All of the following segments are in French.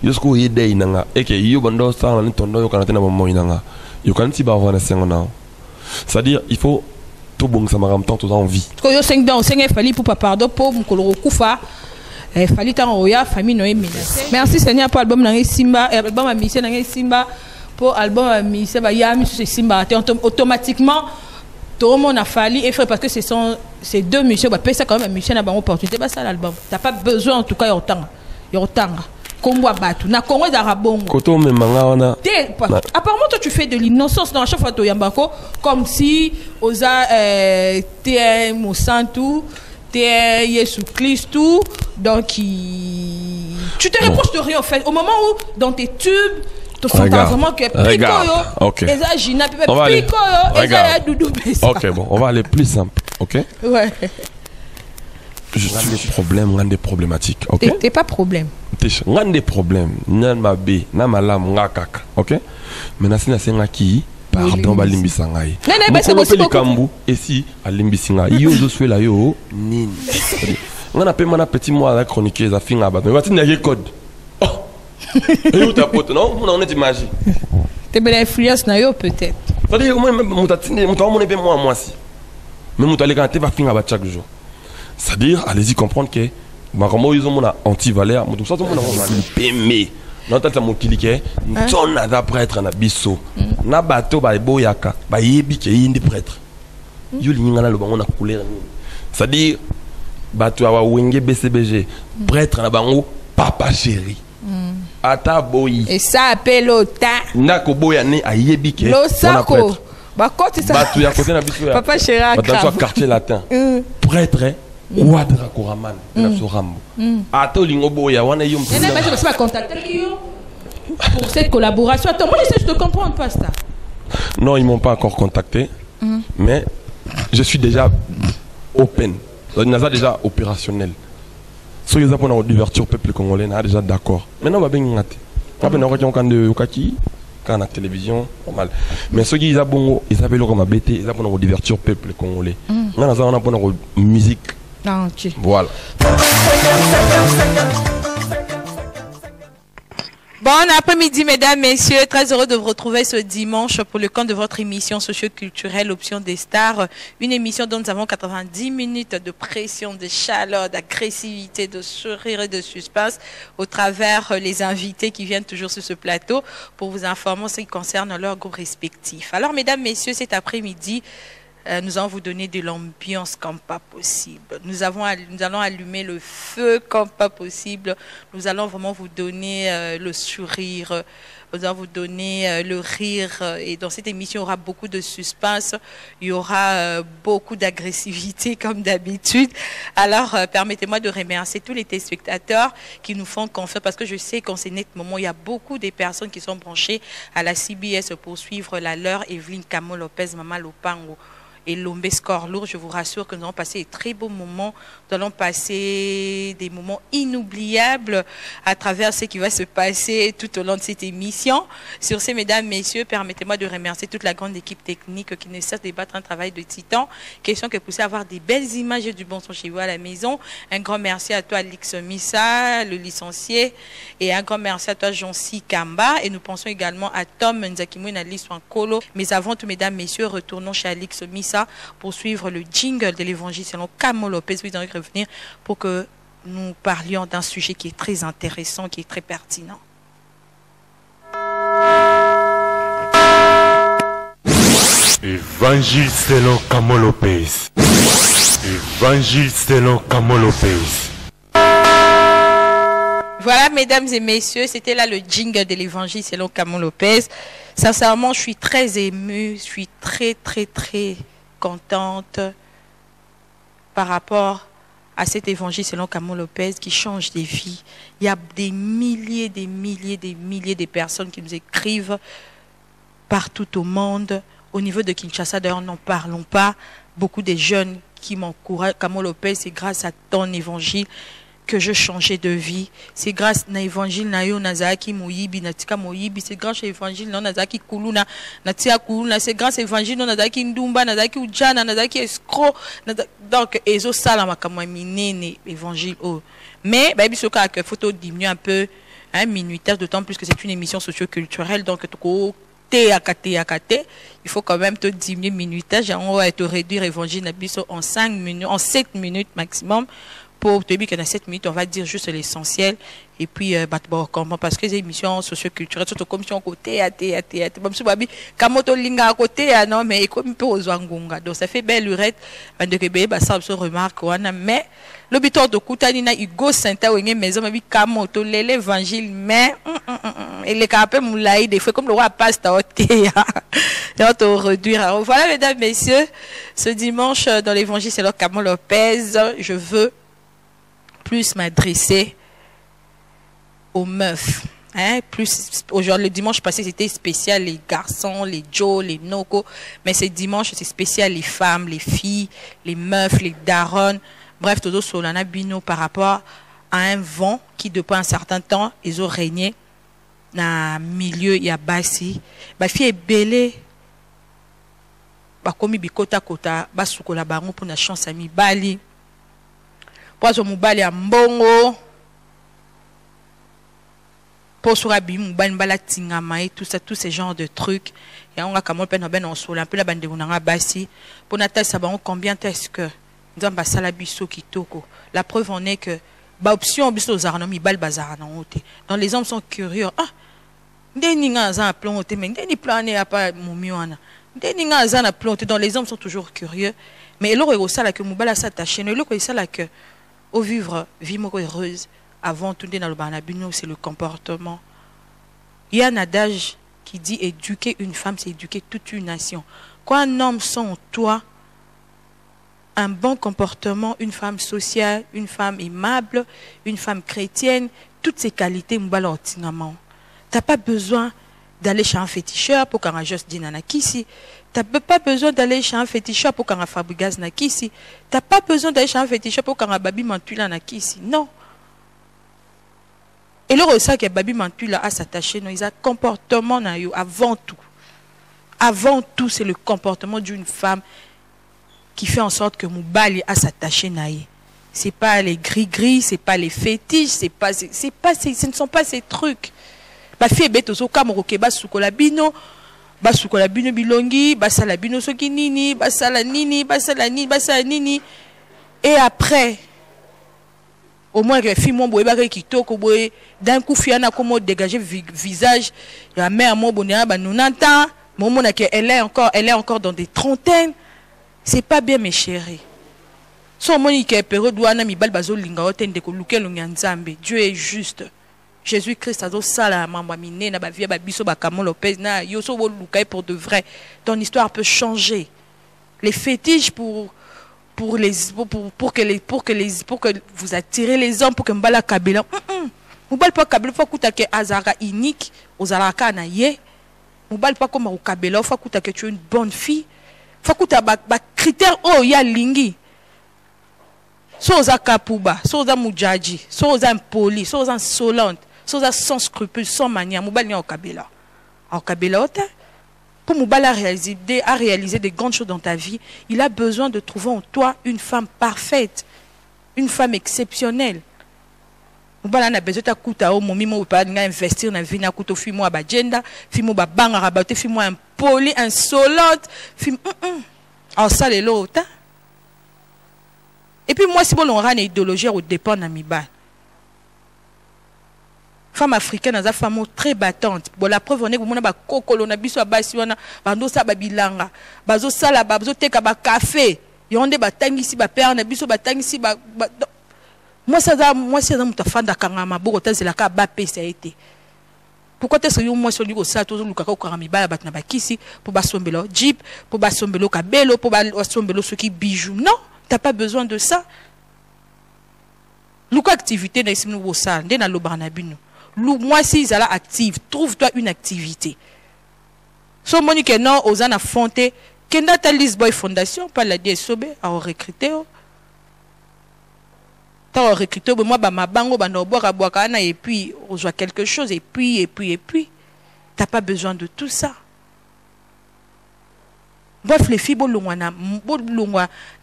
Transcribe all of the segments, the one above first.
Yosko yede inanga. Eke yo bando sa na tondo yo kanatena maman inanga. Yo kanti ba wana senga. C'est-à-dire il faut tout bon ça m'a temps tout en vie. Ko yo 5 ans, 5 fallait pour pas pardon pour mkoloro kufa. Fallait tant oya famille no menacé. Merci Seigneur pour album na Simba, album à mission na Simba pour album à mission ba yami sur Simba automatiquement tout le monde a fallu et frère parce que ces deux missions bah ça quand même mission na ba opportunité ba ça l'album. T'as pas besoin en tout cas yo tanga. Congo batu na Congo d'Arabongo. Koto me manga wana. Apparemment toi tu fais de l'innocence dans chaque fois to yambako comme si oza t'es mon sang tout, t'es Jésus Christ tout donc tu te reproches de rien en fait au moment où dans tes tubes tu sens vraiment que regarde. OK. OK bon, on va aller plus simple, OK? Ouais. Je suis des problèmes, on des problématiques, OK? T'es pas problème. On a des problèmes, nan ma be, nan ma lam ngakaka, OK? Maintenant si na senga ki pardon ba limbisa ngai. Non c'est possible kambu et si a limbisi ngai. Yo zo swela yo nini. On a pe mana petit moi la chroniquer za finga ba. Va tiner les code. Oh. Et où ta pote non? On est magie. T'es belle influence na yo peut-être. C'est-à-dire moi mutatine mutamone pe moi si. Mais mutale quand te va finga ba chaque jour. C'est-à-dire allez-y comprendre que ma comment ils ont mon anti-valeur, tout ça tout le monde a aimé. Non tata mokilike, ton ada prêtre na biso. Na bateau ba boyaka, ba yebi ke yindi prêtre. Yo linga na lobango na couleur ni. C'est-à-dire bateau wa wenge BCBG, prêtre na bango papa chéri. Ata boyi. Et ça appelle ota. Na ko boya ni ayebi ke. Lo sako. Ba côté ça. Bateau ya côté na biso ya. Papa chéri. Dans quartier latin. Prêtre Ouadra Koraman, Ato Lingobo, ya wana yom. Je vais contacter pour cette collaboration. Attends, moi je te comprends pas ça. Non, ils m'ont pas encore contacté, mais je suis déjà open. Naza déjà opérationnel. So ils ont l'ouverture peuple congolais, na déjà d'accord. Maintenant va bien ngate. Va bien on kan de okaki, kan na télévision normal. Mais ceux qui ils ont ils appellent comme BT, ils ont l'ouverture peuple congolais. Naza on a pour musique. Non, voilà. Bon après-midi, mesdames, messieurs. Très heureux de vous retrouver ce dimanche pour le compte de votre émission socio-culturelle Option des Stars. Une émission dont nous avons 90 minutes de pression, de chaleur, d'agressivité, de sourire et de suspense au travers les invités qui viennent toujours sur ce plateau pour vous informer en ce qui concerne leurs groupes respectifs. Alors, mesdames, messieurs, cet après-midi, nous allons vous donner de l'ambiance comme pas possible. Nous allons allumer le feu comme pas possible. Nous allons vraiment vous donner le sourire. Nous allons vous donner le rire. Et dans cette émission, il y aura beaucoup de suspense. Il y aura beaucoup d'agressivité comme d'habitude. Alors, permettez-moi de remercier tous les téléspectateurs qui nous font confiance. Parce que je sais qu'en ce net moment, il y a beaucoup de personnes qui sont branchées à la CBS pour suivre la leur. Evelyne Camo Lopez, Maman Lopango et Lombe Score Lourd, je vous rassure que nous allons passer de très beaux moments, nous allons passer des moments inoubliables à travers ce qui va se passer tout au long de cette émission. Sur ces, mesdames, messieurs, permettez-moi de remercier toute la grande équipe technique qui ne cesse de battre un travail de titan. Question que poussez à avoir des belles images et du bon son chez vous à la maison. Un grand merci à toi, Alix Missa, le licencié, et un grand merci à toi, Jonsi Kamba. Et nous pensons également à Tom Nzakimou et Alice Wankolo. Mais avant tout, mesdames, messieurs, retournons chez Alix Missa pour suivre le jingle de l'évangile selon Camo Lopez. Vous allez revenir pour que nous parlions d'un sujet qui est très intéressant, qui est très pertinent. Évangile selon Camo Lopez. Évangile selon Camo Lopez. Voilà, mesdames et messieurs, c'était là le jingle de l'évangile selon Camo Lopez. Sincèrement, je suis très émue, je suis très contente par rapport à cet évangile selon Camo Lopez qui change des vies. Il y a des milliers de personnes qui nous écrivent partout au monde. Au niveau de Kinshasa, d'ailleurs, n'en parlons pas. Beaucoup de jeunes qui m'encouragent. Camo Lopez, c'est grâce à ton évangile que je changeais de vie. C'est grâce à l'évangile nayo nazaki moyibi natika moyibi. C'est grâce à l'évangile non nazaki kuluna natia kuluna. C'est grâce à l'évangile non nazaki ndumba nazaki ujana nazaki escroc. Donc ezo sala makamwa minene évangile oh. Mais bah biso ka que photo diminuer un peu hein, minutage, d'autant plus que c'est une émission socio-culturelle, donc il faut quand même te diminuer minutage, on va te réduire Évangile en 5 minutes, en 7 minutes maximum. Pour te dire que dans 7 minutes, on va dire juste l'essentiel. Et puis, parce que les émissions socio-culturelles, surtout comme si on côté à théâtre. Comme on linga à côté, non, mais comme peu aux angunga. Donc, ça fait belle lurette. Ça se remarque, mais le bitor de Koutanina, Hugo Saint-A, ou une maison, mais comme on l'évangile, mais, et les capés moulaï, des fois, comme le roi passe à côté, donc, on réduire. Voilà, mesdames, messieurs, ce dimanche, dans l'évangile, c'est leur Camon Lopez. Je veux plus m'adresser aux meufs. Hein? Plus aujourd'hui, le dimanche passé, c'était spécial les garçons, les Joe, les Noko. Mais ce dimanche, c'est spécial les femmes, les filles, les meufs, les darons. Bref, tout ça, on a bino par rapport à un vent qui, depuis un certain temps, ils ont régné dans le milieu, il y a Bassi. Ma fille est belle. Comme bikota kota, basukola bango pour la chance à mi bali. Pozo mubali ya mbongo pour sur abi mubali mbala tingama et tout ça, tous ces genres de trucs. Et on a comme peine ben on sola un peu la bande on basi pour natal ça bango combien est-ce que nous avons basala biso kitoko. La preuve en est que ba option biso zaranomi bal bazar na ote. Dans les hommes sont curieux. Ah ndeni nga za plan ote mais ndeni plané a pas mumiwana. Ndeni nga za na plan ote. Dans les hommes sont toujours curieux. Mais l'autre est ça là que mubala s'attacher. L'autre est ça là que au vivre, vie heureuse, avant tout dans le banabino, c'est le comportement. Il y a un adage qui dit éduquer une femme, c'est éduquer toute une nation. Quand un homme sent en toi un bon comportement, une femme sociale, une femme aimable, une femme chrétienne, toutes ces qualités, tu n'as pas besoin d'aller chez un féticheur pour qu'on juste dîne à Kisi. Tu n'as pas besoin d'aller chez un féticheur pour qu'on fabrique na Kisi. Tu n'as pas besoin d'aller chez un féticheur pour qu'on babi mantula na Kisi. Non. Et le ça que babi mantula a s'attacher, non, il a comportement na yo avant tout. Avant tout, c'est le comportement d'une femme qui fait en sorte que Moubali a s'attaché na ye. C'est pas les gris-gris, c'est pas les fétiches, ce ne sont pas ces trucs. Ma fille est bête au Kamoroke, basukola bino bilongi, basala bino soki nini, basala nini. Et après, au moins que fille mon boye bagay kitoko boye, d'un coup fiana comme dégager visage, la mère mon bonheur ba 90 ans, mon elle est encore dans des trentaines. C'est pas bien mes chéris. Son monique période douana mi bal bazo linga otende ko lukel nzambe. Dieu est juste. Jésus-Christ a dit ça mamba miné na ba vie ba biso ba Camon Lopez na yo so bo lukai pour de vrai. Ton histoire peut changer. Les fétiches pour que vous attirez les hommes pour que mbala kabila. Mbala pas kabila faut kuta ke azara unique aux alaka na ye. Mbala pas comme au kabila faut kuta que tu es une bonne fille. Faut kuta ba critère oh ya lingi. Soza kapuba, soza mujaji, soza impoli, soza insolente, soza sans scrupules, sans manière. Moubal ni au kabila. Au kabila, pour Moubal a réalisé des grandes choses dans ta vie, il a besoin de trouver en toi une femme parfaite, une femme exceptionnelle. Moubal a besoin de kuta au momimo ou pas investir dans la vie na kuto fimo abagenda, fimo babanga rabaté, fimo impoli, insolente, fimo en ça les l'autre. Et puis moi, si bon, on a une idéologie au dépend de mi femme africaine, une femme très battante. Bon, la preuve, on est que mon coco, on a biso à basiwana, bando sa babilanga, bazo sala, bazo teka ba café, yonde batangi si ba père, on a biso batangi si ba. Moi, c'est un fan d'akangama, beaucoup de la ka ba ça a été. Pourquoi est-ce que moi, sur le site, tout le cas, on a mis ba batna ba kisi, pour basombelo jeep, pour basombelo kabelo, pour basombelo ce qui bijoux. Non. Tu n'as pas besoin de ça. L'ouka activité dans ce nouveau salle, dans le barnabino. Moi, si ils sont active, trouve-toi une activité. So monique non, aux en affronter, kenda ta Lisboy Fondation, pas la DSOB, à recruter. T'as recruté, moi, ma bango, et puis, on joue quelque chose, et puis. T'as pas besoin de tout ça. Bref, les filles,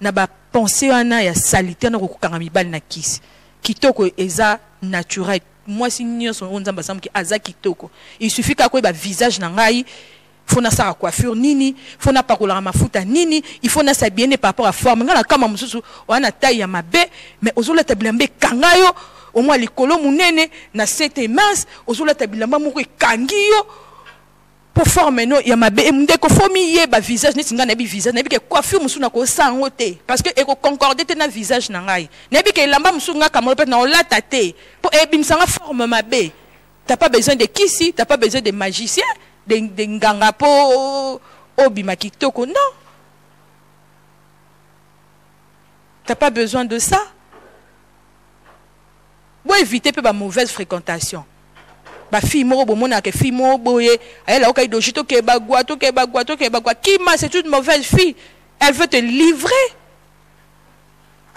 n'a pas pensé à ya salité na kokanga mibali na kisi. Kitoko eza naturel moi si nyonso nzamba sam ki azaki toko. Il suffit ka ko ba visage na ngai, faut na sa coiffure nini, faut na pakola mafuta nini, il faut na s'habiller par rapport à forme. Ngala kama mususu wana taille ya mabe, mais ozola tabilambe kangayo, au moins likolo munene na sete mince, ozola tabilamba moko kangiyo. Pour former no ya mabe ndeko fomi ye ba visage neti nga na bi visage na bi ke coiffure musu na ko sango te parce que e ko concorder te na visage na ngai na bi ke lamba musu nga kamolo pe na olata te pour e bimsanga forme mabe. T'as pas besoin de kisi, t'as pas besoin de magicien, de nganga po obima kitoko, non. T'as pas besoin de ça. Pour éviter peu ba mauvaise fréquentation. Ba fille mo bomona ke fille mo boye elle a do jito ke bagwa to ke bagwa to ke bagwa Kima c'est une mauvaise fille, elle veut te livrer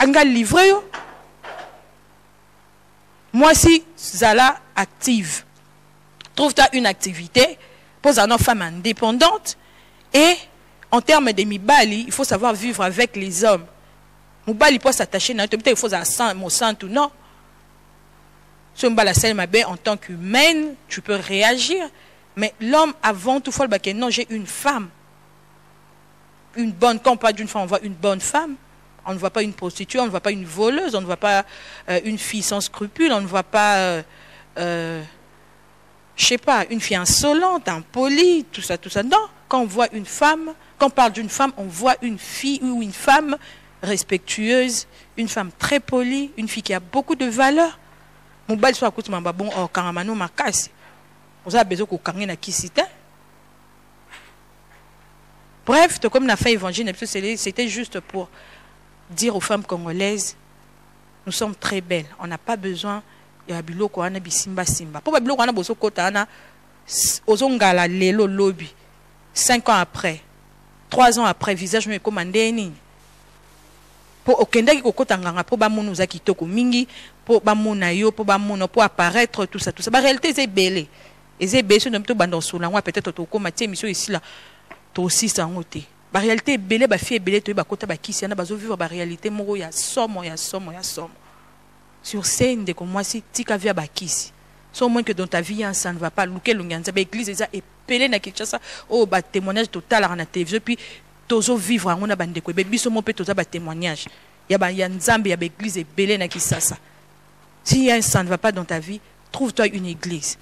anga livrer yo. Moi si zala active, trouve-toi une activité, pose une femme indépendante et en termes de mibali il faut savoir vivre avec les hommes. Mibali peut s'attacher na peut-être il faut ça mon sang ou non. En tant qu'humaine, tu peux réagir. Mais l'homme, avant tout, faut le non, j'ai une femme. Une bonne, quand on parle d'une femme, on voit une bonne femme. On ne voit pas une prostituée, on ne voit pas une voleuse, on ne voit pas une fille sans scrupules, on ne voit pas, je sais pas, une fille insolente, impolie, tout ça, tout ça. Non, quand on voit une femme, quand on parle d'une femme, on voit une fille ou une femme respectueuse, une femme très polie, une fille qui a beaucoup de valeur. Mon bal soit écoute ma bon oh karamano ma casse. Vous avez besoin qu'on kange na kisite. Bref, comme na fait évangile, c'était juste pour dire aux femmes congolaises, nous sommes très belles. On n'a pas besoin ya biloko ana bisimba simba. Pour biloko ana boso kota ana ozongala lelo lobby. 5 ans après, 3 ans après, visage me commandé ni. Pour okendaki kokota nganga po ba munu za kitoko mingi po ba muna yo po ba muna po apparaître tout ça ba réalité c'est belé et c'est belé sur to bando sula moi peut-être to ko matie mission ici là to aussi sangoté ba réalité belé ba fie belé to ba kota ba kisi na bazo vivre ba réalité moko ya somo sur scène de comme moi si tika via ba kisi so moins que dans ta vie ça ne va pas luke lunganza ba église eza epelé na Kinshasa oh ba témoignage total na télévision puis tozo vivre en ona bande ko be biso mo pe toza ba témoignage ya nzambe ya ba église belé na Kinshasa. Si ça ne va pas dans ta vie, trouve-toi une église.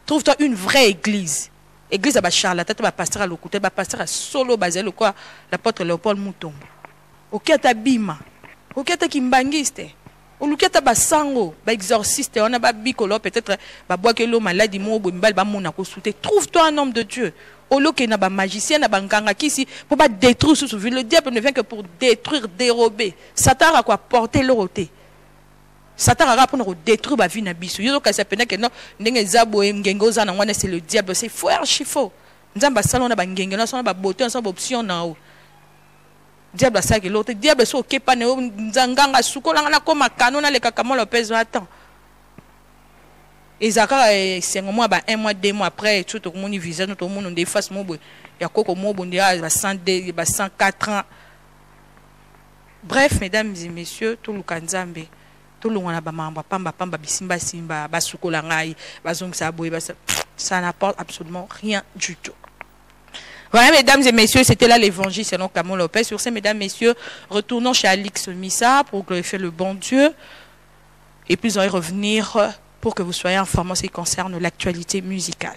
Trouve-toi une vraie église. Église à charlatan, à pasteur à l'okouté, à pasteur à solo basé le quoi, l'apôtre Léopold Mutombo. Ok ta bima, ok ta kimbangiste, ok ta basango, ba exorciste, on a ba bikolo peut-être ba bois que l'eau maladie mo bombal ba mona ko souté. Trouve-toi un homme de Dieu. Olo ke na ba magicien na ba nganga kisi pour pas détruire ce vie. Le diable ne vient que pour détruire, dérober. Satan a quoi porter l'oroté. Satan a pour détruire la vie na biso. Yozo ka sapena ke no ndenge zabo ngengo za na wana c'est le diable, c'est faux archifaux. Nzamba salon na ba ngenge na sona ba beauté na sona option na o. Diable ça que l'autre diable so ke pa ne nzanganga sukola na koma kanona le kakamo le pèse attends. Et Zaka c'est un mois 1 mois 2 mois après tout le monde visage tout le monde déface mo boy. Ya koko mo bondi a 102 104 ans. Bref mesdames et messieurs tout le kanzambe tout le monde pamba bisimba simba basukola ngai bazongisa boye ça n'apporte absolument rien du tout. Voilà mesdames et messieurs, c'était là l'évangile selon Camon Lopez. Sur ces mesdames et messieurs, retournons chez Alix Missa pour glorifier le bon Dieu et puis on va revenir pour que vous soyez informés en ce qui concerne l'actualité musicale.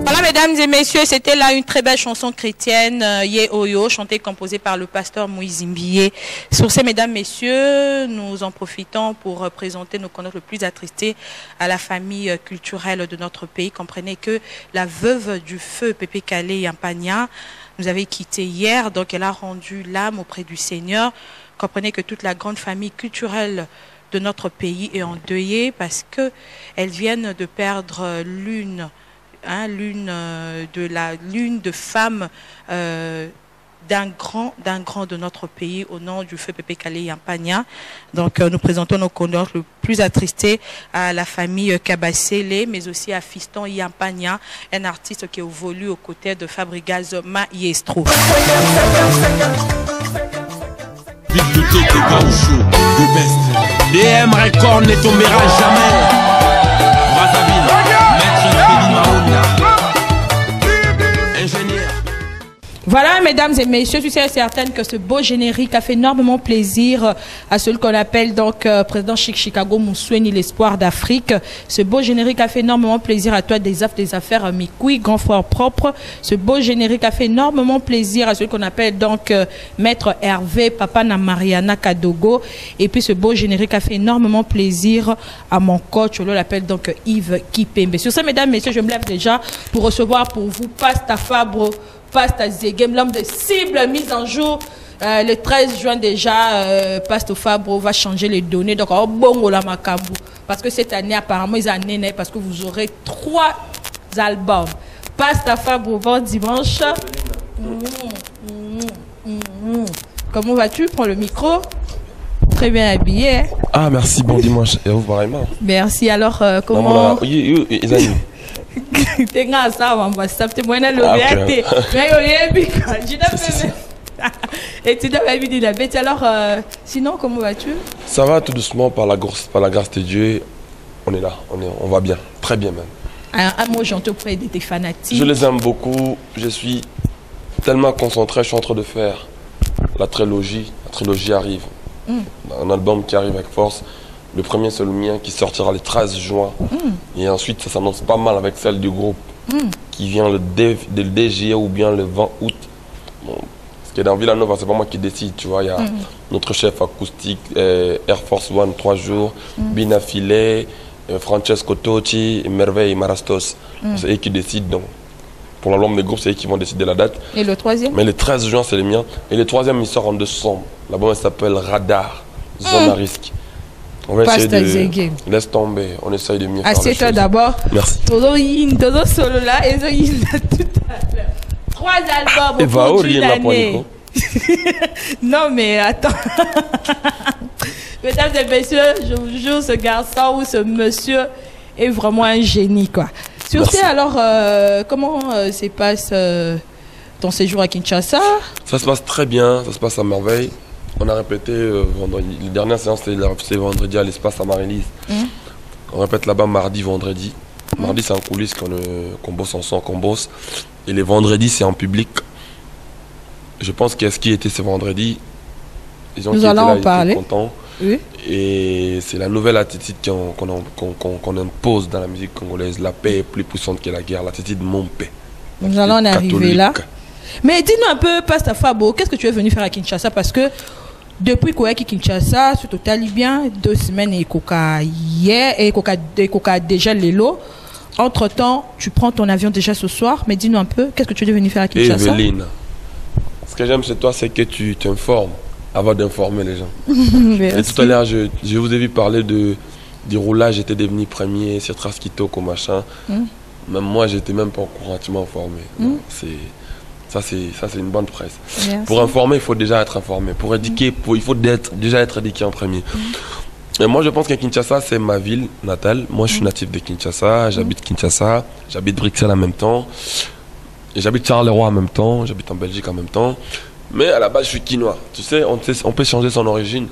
Voilà mesdames et messieurs, c'était là une très belle chanson chrétienne, Ye Oyo, chantée et composée par le pasteur Moïse Mbié. Sur ces mesdames et messieurs, nous en profitons pour présenter nos condoléances le plus attristées à la famille culturelle de notre pays. Comprenez que la veuve du feu Pépé Calé Yampagna nous avait quitté hier, donc elle a rendu l'âme auprès du Seigneur. Comprenez que toute la grande famille culturelle de notre pays est endeuillée parce que elles viennent de perdre l'une de femmes d'un grand de notre pays, au nom du feu Pépé Kalé Yampagna. Donc, nous présentons nos condoléances le plus attristées à la famille Kabasele, mais aussi à Fiston Yampagna, un artiste qui évolue aux côtés de Fabregas Maestro. DM Record ne tombera jamais. Brazzaville, Maître Félix Mahounda. Ingénieur. Voilà, mesdames et messieurs, je suis certaine que ce beau générique a fait énormément plaisir à celui qu'on appelle donc président Chicago Moussouni, l'espoir d'Afrique. Ce beau générique a fait énormément plaisir à toi des affaires Mikoui, grand frère propre. Ce beau générique a fait énormément plaisir à celui qu'on appelle donc Maître Hervé, papa na Mariana Kadogo. Et puis ce beau générique a fait énormément plaisir à mon coach, on l'appelle donc Yves Kipembe. Sur ça, mesdames et messieurs, je me lève déjà pour recevoir pour vous Pasta Fabro, Pasta Zegem, l'homme de cible mise en jour. Le 13 juin déjà, Pasta Fabro va changer les données. Donc, bon, la Macabou. Parce que cette année, apparemment, ils en ont parce que vous aurez 3 albums. Pasta Fabro, bon dimanche. Comment vas-tu? Prends le micro. Très bien habillé. Hein? Ah, merci, bon dimanche. Et vous, pareillement. Merci. Alors, comment... Alors, sinon, comment vas-tu? Ça va tout doucement, par la grâce de Dieu. On est là, on va bien, très bien même. Un mot gentil auprès de tes fanatiques. Je les aime beaucoup, je suis tellement concentré, je suis en train de faire la trilogie arrive. Un album qui arrive avec force. Le premier, c'est le mien qui sortira le 13 juin. Et ensuite, ça s'annonce pas mal avec celle du groupe qui vient le DG ou bien le 20 août. Bon, ce qui est dans Villanova, c'est pas moi qui décide, tu vois. Il y a notre chef acoustique, Air Force One, 3 jours, Bina Filet, Francesco Totti, Merveille Marastos. C'est eux qui décident. Donc, pour l'album des groupes, c'est eux qui vont décider la date. Et le troisième? Mais le 13 juin, c'est le mien. Et le troisième, il sort en décembre. L'album s'appelle Radar, Zone à risque. On va essayer de... Laisse tomber, on essaye de mieux faire les choses. Assieds-toi d'abord. Merci. Todo solo là, et tout à l'heure. 3 albums au cours d'une année. Non mais attends. Mesdames et messieurs, je vous jure, ce garçon ou ce monsieur est vraiment un génie, quoi. Sur ce, alors, comment se passe ton séjour à Kinshasa? Ça se passe très bien, ça se passe à merveille. On a répété vendredi. La dernière séance, c'était vendredi à l'espace à Marie-Lise. On répète là-bas mardi, vendredi. Mardi, c'est en coulisses qu'on bosse ensemble, qu'on bosse. Et les vendredis, c'est en public. Je pense qu'est-ce qui était ce vendredi. Les gens qui étaient là, ils étaient contents. Oui. Et c'est la nouvelle attitude qu'on impose dans la musique congolaise. La paix est plus puissante que la guerre. L'attitude mon paix. Nous allons en arriver là. Mais dis-nous un peu, Pasta Fabo, qu'est-ce que tu es venu faire à Kinshasa? Parce que depuis Koyaki Kinshasa, sur Total Libyen, 2 semaines et Koka hier, et Koka déjà l'élo. Entre-temps, tu prends ton avion déjà ce soir, mais dis-nous un peu, qu'est-ce que tu es venu faire à Kinshasa? Evelyne, ce que j'aime chez toi, c'est que tu t'informes avant d'informer les gens. Et tout à l'heure, je vous ai vu parler du roulage, j'étais devenu premier sur Traskitoko, machin. Même moi, j'étais même pas au courant, tu m'as informé. Ça, c'est une bonne presse. Merci. Pour informer, il faut déjà être informé. Pour éduquer, il faut déjà être éduqué en premier. Et moi, je pense que Kinshasa, c'est ma ville natale. Moi, je suis natif de Kinshasa. J'habite Kinshasa. J'habite Bruxelles en même temps. Et j'habite Charleroi en même temps. J'habite en Belgique en même temps. Mais à la base, je suis quinois. Tu sais, on peut changer son origine.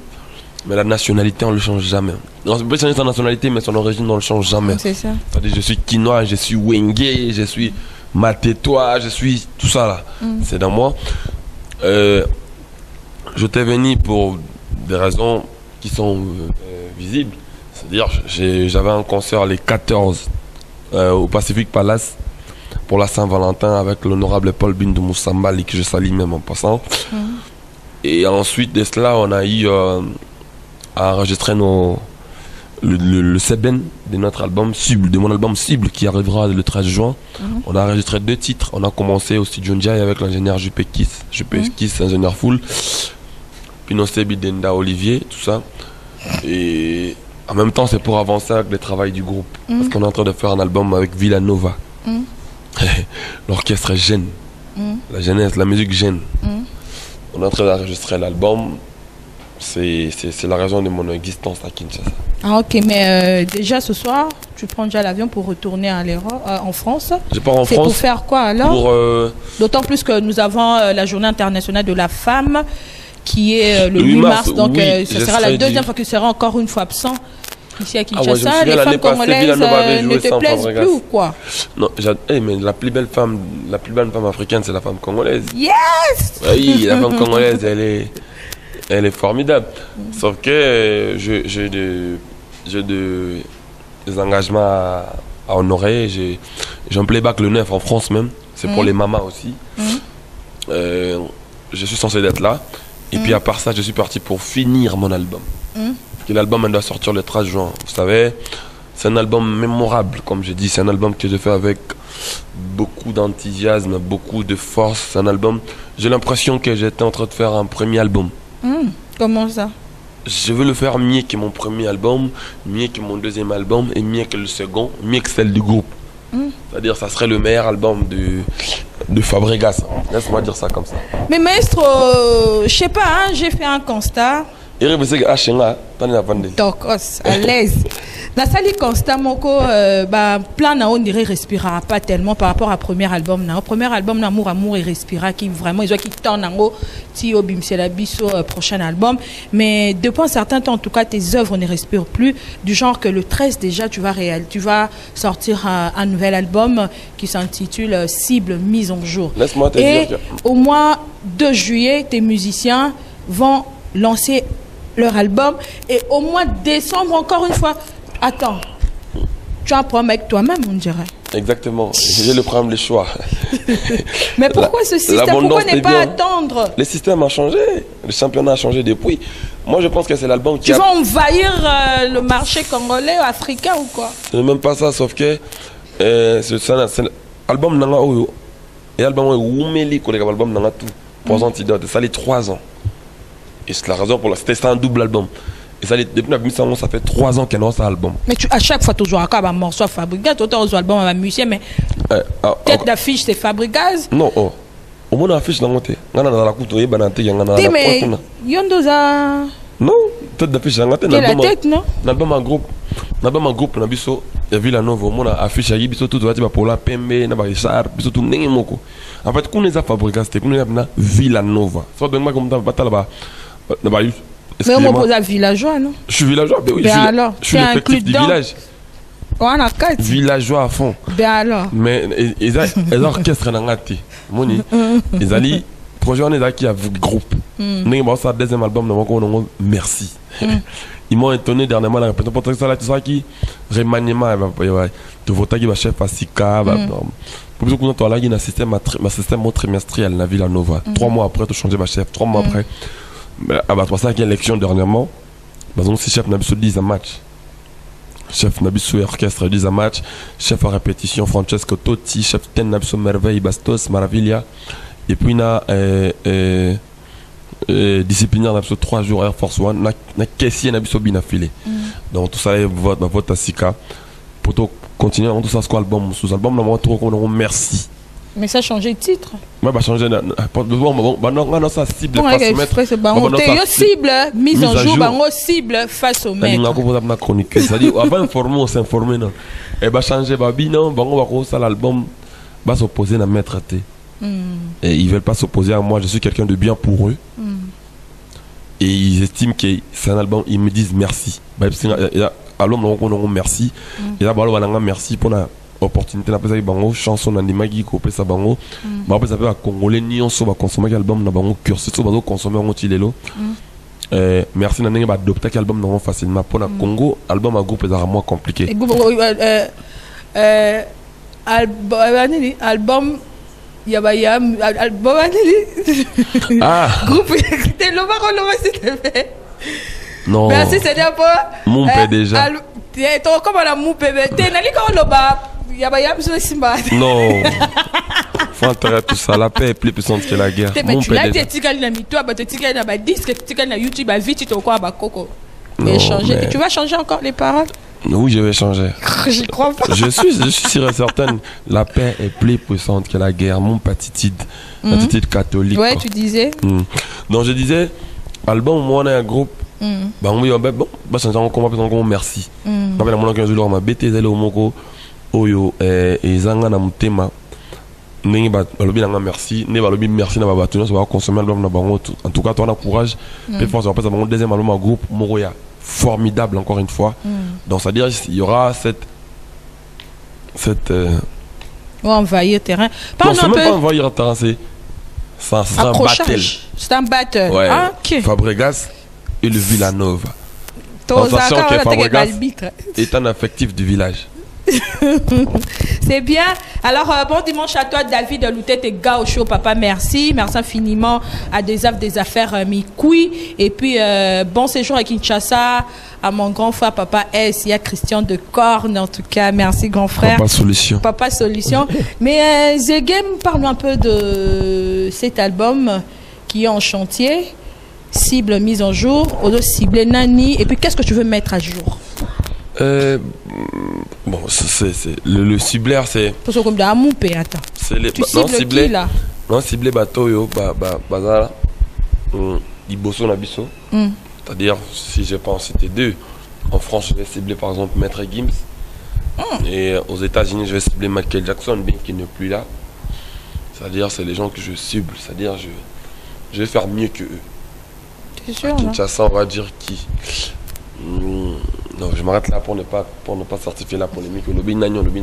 Mais la nationalité, on ne le change jamais. On peut changer son nationalité, mais son origine, on ne le change jamais. C'est ça. C'est-à-dire, je suis quinois, je suis Wenge, je suis Matétois, je suis tout ça là. C'est dans moi. Je t'ai venu pour des raisons qui sont visibles. C'est-à-dire, j'avais un concert les 14 au Pacific Palace pour la Saint-Valentin avec l'honorable Paul Bindou Moussambali, que je salue même en passant. Et ensuite de cela, on a eu à enregistrer le Seben de notre album Cible, de mon album Cible qui arrivera le 13 juin. On a enregistré 2 titres. On a commencé au studio Ndiaye avec l'ingénieur Juppé Kiss, ingénieur full. Puis Nosebi Denda Olivier, tout ça. Et en même temps, c'est pour avancer avec le travail du groupe. Parce qu'on est en train de faire un album avec Villanova. L'orchestre est jeune. La jeunesse, la musique jeune. est en train d'enregistrer l'album. C'est la raison de mon existence à Kinshasa. Ah ok, mais déjà ce soir, tu prends déjà l'avion pour retourner en France. Je pars en France. C'est pour faire quoi alors? D'autant plus que nous avons la journée internationale de la femme qui est le 8 mars. Donc oui, ce sera la deuxième fois que tu seras encore une fois absent ici à Kinshasa. Ah ouais, les femmes congolaises ne te plaisent plus ou quoi? Non, mais la plus belle femme africaine, c'est la femme congolaise. Yes! Oui, la femme congolaise, elle est formidable. Sauf que j'ai des engagements à honorer. J'ai un playback le 9 en France même. C'est pour les mamas aussi. Je suis censé être là. Et puis à part ça, je suis parti pour finir mon album. L'album doit sortir le 13 juin. Vous savez, c'est un album mémorable, comme je dis. C'est un album que je fais avec beaucoup d'enthousiasme, beaucoup de force. C'est un album... J'ai l'impression que j'étais en train de faire un premier album. Comment ça? Je veux le faire mieux que mon premier album, mieux que mon deuxième album et mieux que le second, mieux que celle du groupe. C'est-à-dire ça serait le meilleur album de Fabregas. Laisse-moi dire ça comme ça. Mais maestro, je sais pas, hein, j'ai fait un constat. Donc, à l'aise. Dans ce constat, plan on dirait respira pas tellement par rapport à premier album. Au premier album, Amour et respira qui vraiment ils ont qui tourne en haut. Ti obim c'est la biso prochain album. Mais depuis un certain temps, en tout cas, tes œuvres ne respirent plus. Du genre que le 13 déjà, tu vas sortir un nouvel album qui s'intitule Cible mise en jour. Laisse-moi te dire. Que... au mois de juillet, tes musiciens vont lancer leur album et au mois de décembre encore une fois. Attends, tu as un problème avec toi-même, on dirait. Exactement, j'ai le problème des choix. Mais pourquoi ce système? Pourquoi ne pas attendre? Le système a changé, le championnat a changé depuis. Moi je pense que c'est l'album qui tu vas envahir le marché congolais, africain ou quoi? Ce n'est même pas ça, sauf que c'est l'album Nanga Oyo. Et l'album Oumeli, l'album Nanga tout. Pour Antidote, ça les 3 ans. Et c'est la raison pour laquelle c'était un double album. Et ça, depuis la mise en place, ça fait 3 ans qu'elle a un album. Mais à chaque fois, tu joues un morceau Fabregas, tu as un album à un musicien, mais tête d'affiche, c'est Fabregas. Non, au moins l'affiche, dans la couture, il y a mais Yondoza. Non, tête d'affiche, dans la tête, non? L'album en groupe, on a vu Villanova, on a affiche, il y a tout pour la Pembe, il y a Richard, il y a tout le monde. En fait, quand on a Fabregas, on a Villanova. Soit de moi, comme tu as là-bas. Mais on m'oppose à villageois, non? Je suis villageois, mais oui, je suis l'effectif du village. On a 4. Villageois à fond. Ben alors. Mais ils ont orchestre dans la tête. Ils ont projet, on est qui a vu groupe. Nous avons ça deuxième album, nous avons merci. Ils m'ont étonné dernièrement, la répétition pour ça là, tout ça qui remaniement, de voter qui va chef à Sika. Pour que nous avons un système trimestriel, la Villanova. 3 mois après, tu changes ma chef. 3 mois après. Pour ça qu'il y a l'élection dernièrement, si chef n'a pas 10 match. Chef n'a pas orchestre 10 match. Chef à répétition, Francesco Totti. Chef n'a pas merveille, Bastos, Maravilla. Et puis, il y a disciplinaire, 3 jours Air Force One. Il y a caissier, n'a pas bien affilé. Donc, tout ça, vote à Sika. Pour continuer, tout ça, c'est album. Sous album, on a trop merci. Mais ça a changé de titre. Oui, ça a changé. Non, ça cible face au maître. Cible, mise en jour, cible face au maître. C'est-à-dire, avant d'informer, on s'informer. Et va changer, l'album va s'opposer à la maître. Et ils ne veulent pas s'opposer à moi, je suis quelqu'un de bien pour eux. Et ils estiment que c'est un album, ils me disent merci. Alors, on merci. Et là, merci pour la opportunité na pesa bango chanson na ndimaki ko pesa bango ba pesa pe ba congolais ni on so ba consommer album na bango cursus so ba consommer on tilelo merci na ndenge ba adopter album na facilement pour na Congo album à groupe est moins compliqué album yabaya album groupe te lo ba s'il te plaît non merci c'est d'abord mon père déjà to comme la mon bébé te nali ko lo ba non, faut enterrer tout ça. La paix est plus puissante que la guerre. Mais tu l'as dit, tu as YouTube, tu vas changer. Tu vas changer encore les paroles. Oui, je vais changer. J'y crois pas. Je suis sûr et certain. La paix est plus puissante que la guerre. Mon patitide. Patitide catholique. Ouais, quoi. tu disais. Donc je disais, album, moi on est un groupe. Bah oui, bon, bah c'est un combat, merci. Bah la monnaie que je leur m'a bêté, elle au moko, oyo, et zanga na mutema. N'est pas le bien merci, n'est pas le bien merci na baba, tu vois, ça va consommer l'album na bango. En tout cas, toi on a courage. Et force, après ça va mon deuxième album en groupe, Moroya, formidable encore une fois. Donc ça veut dire il y aura cette On va envahir le terrain. Non, c'est même pas envahir le terrain, c'est ça sera un battle. C'est un battle. Ouais. Ah, ok. Fabregas et le Villanova. En sachant que Fabregas est un affectif du village. C'est bien. Alors, bon dimanche à toi, David Loutet et Gao Show, papa, merci. Merci infiniment à des affaires Mikoui. Et puis, bon séjour à Kinshasa, à mon grand frère, papa S. Il y a Christian de Corne, en tout cas. Merci, grand frère. Papa Solution. Papa Solution. Mais, Zegem, parle-nous un peu de cet album qui est en chantier. Cible mise en jour, Odo ciblé Nani, et puis qu'est-ce que tu veux mettre à jour? Bon, le ciblaire, c'est. Parce que comme dans Amoupé, attends. C'est les. Tu Non, cibles ciblé. qui là? Non, ciblé Batoyo, Bazala, Iboso Nabiso. C'est-à-dire, si je peux en citer deux, en France, je vais cibler par exemple Maître Gims. Et aux États-Unis, je vais cibler Michael Jackson, bien qu'il n'est plus là. C'est-à-dire, c'est les gens que je cible. C'est-à-dire, je vais faire mieux que eux. C'est sûr. Kinshasa, on va dire qui. Non, je m'arrête là pour ne pas certifier la polémique.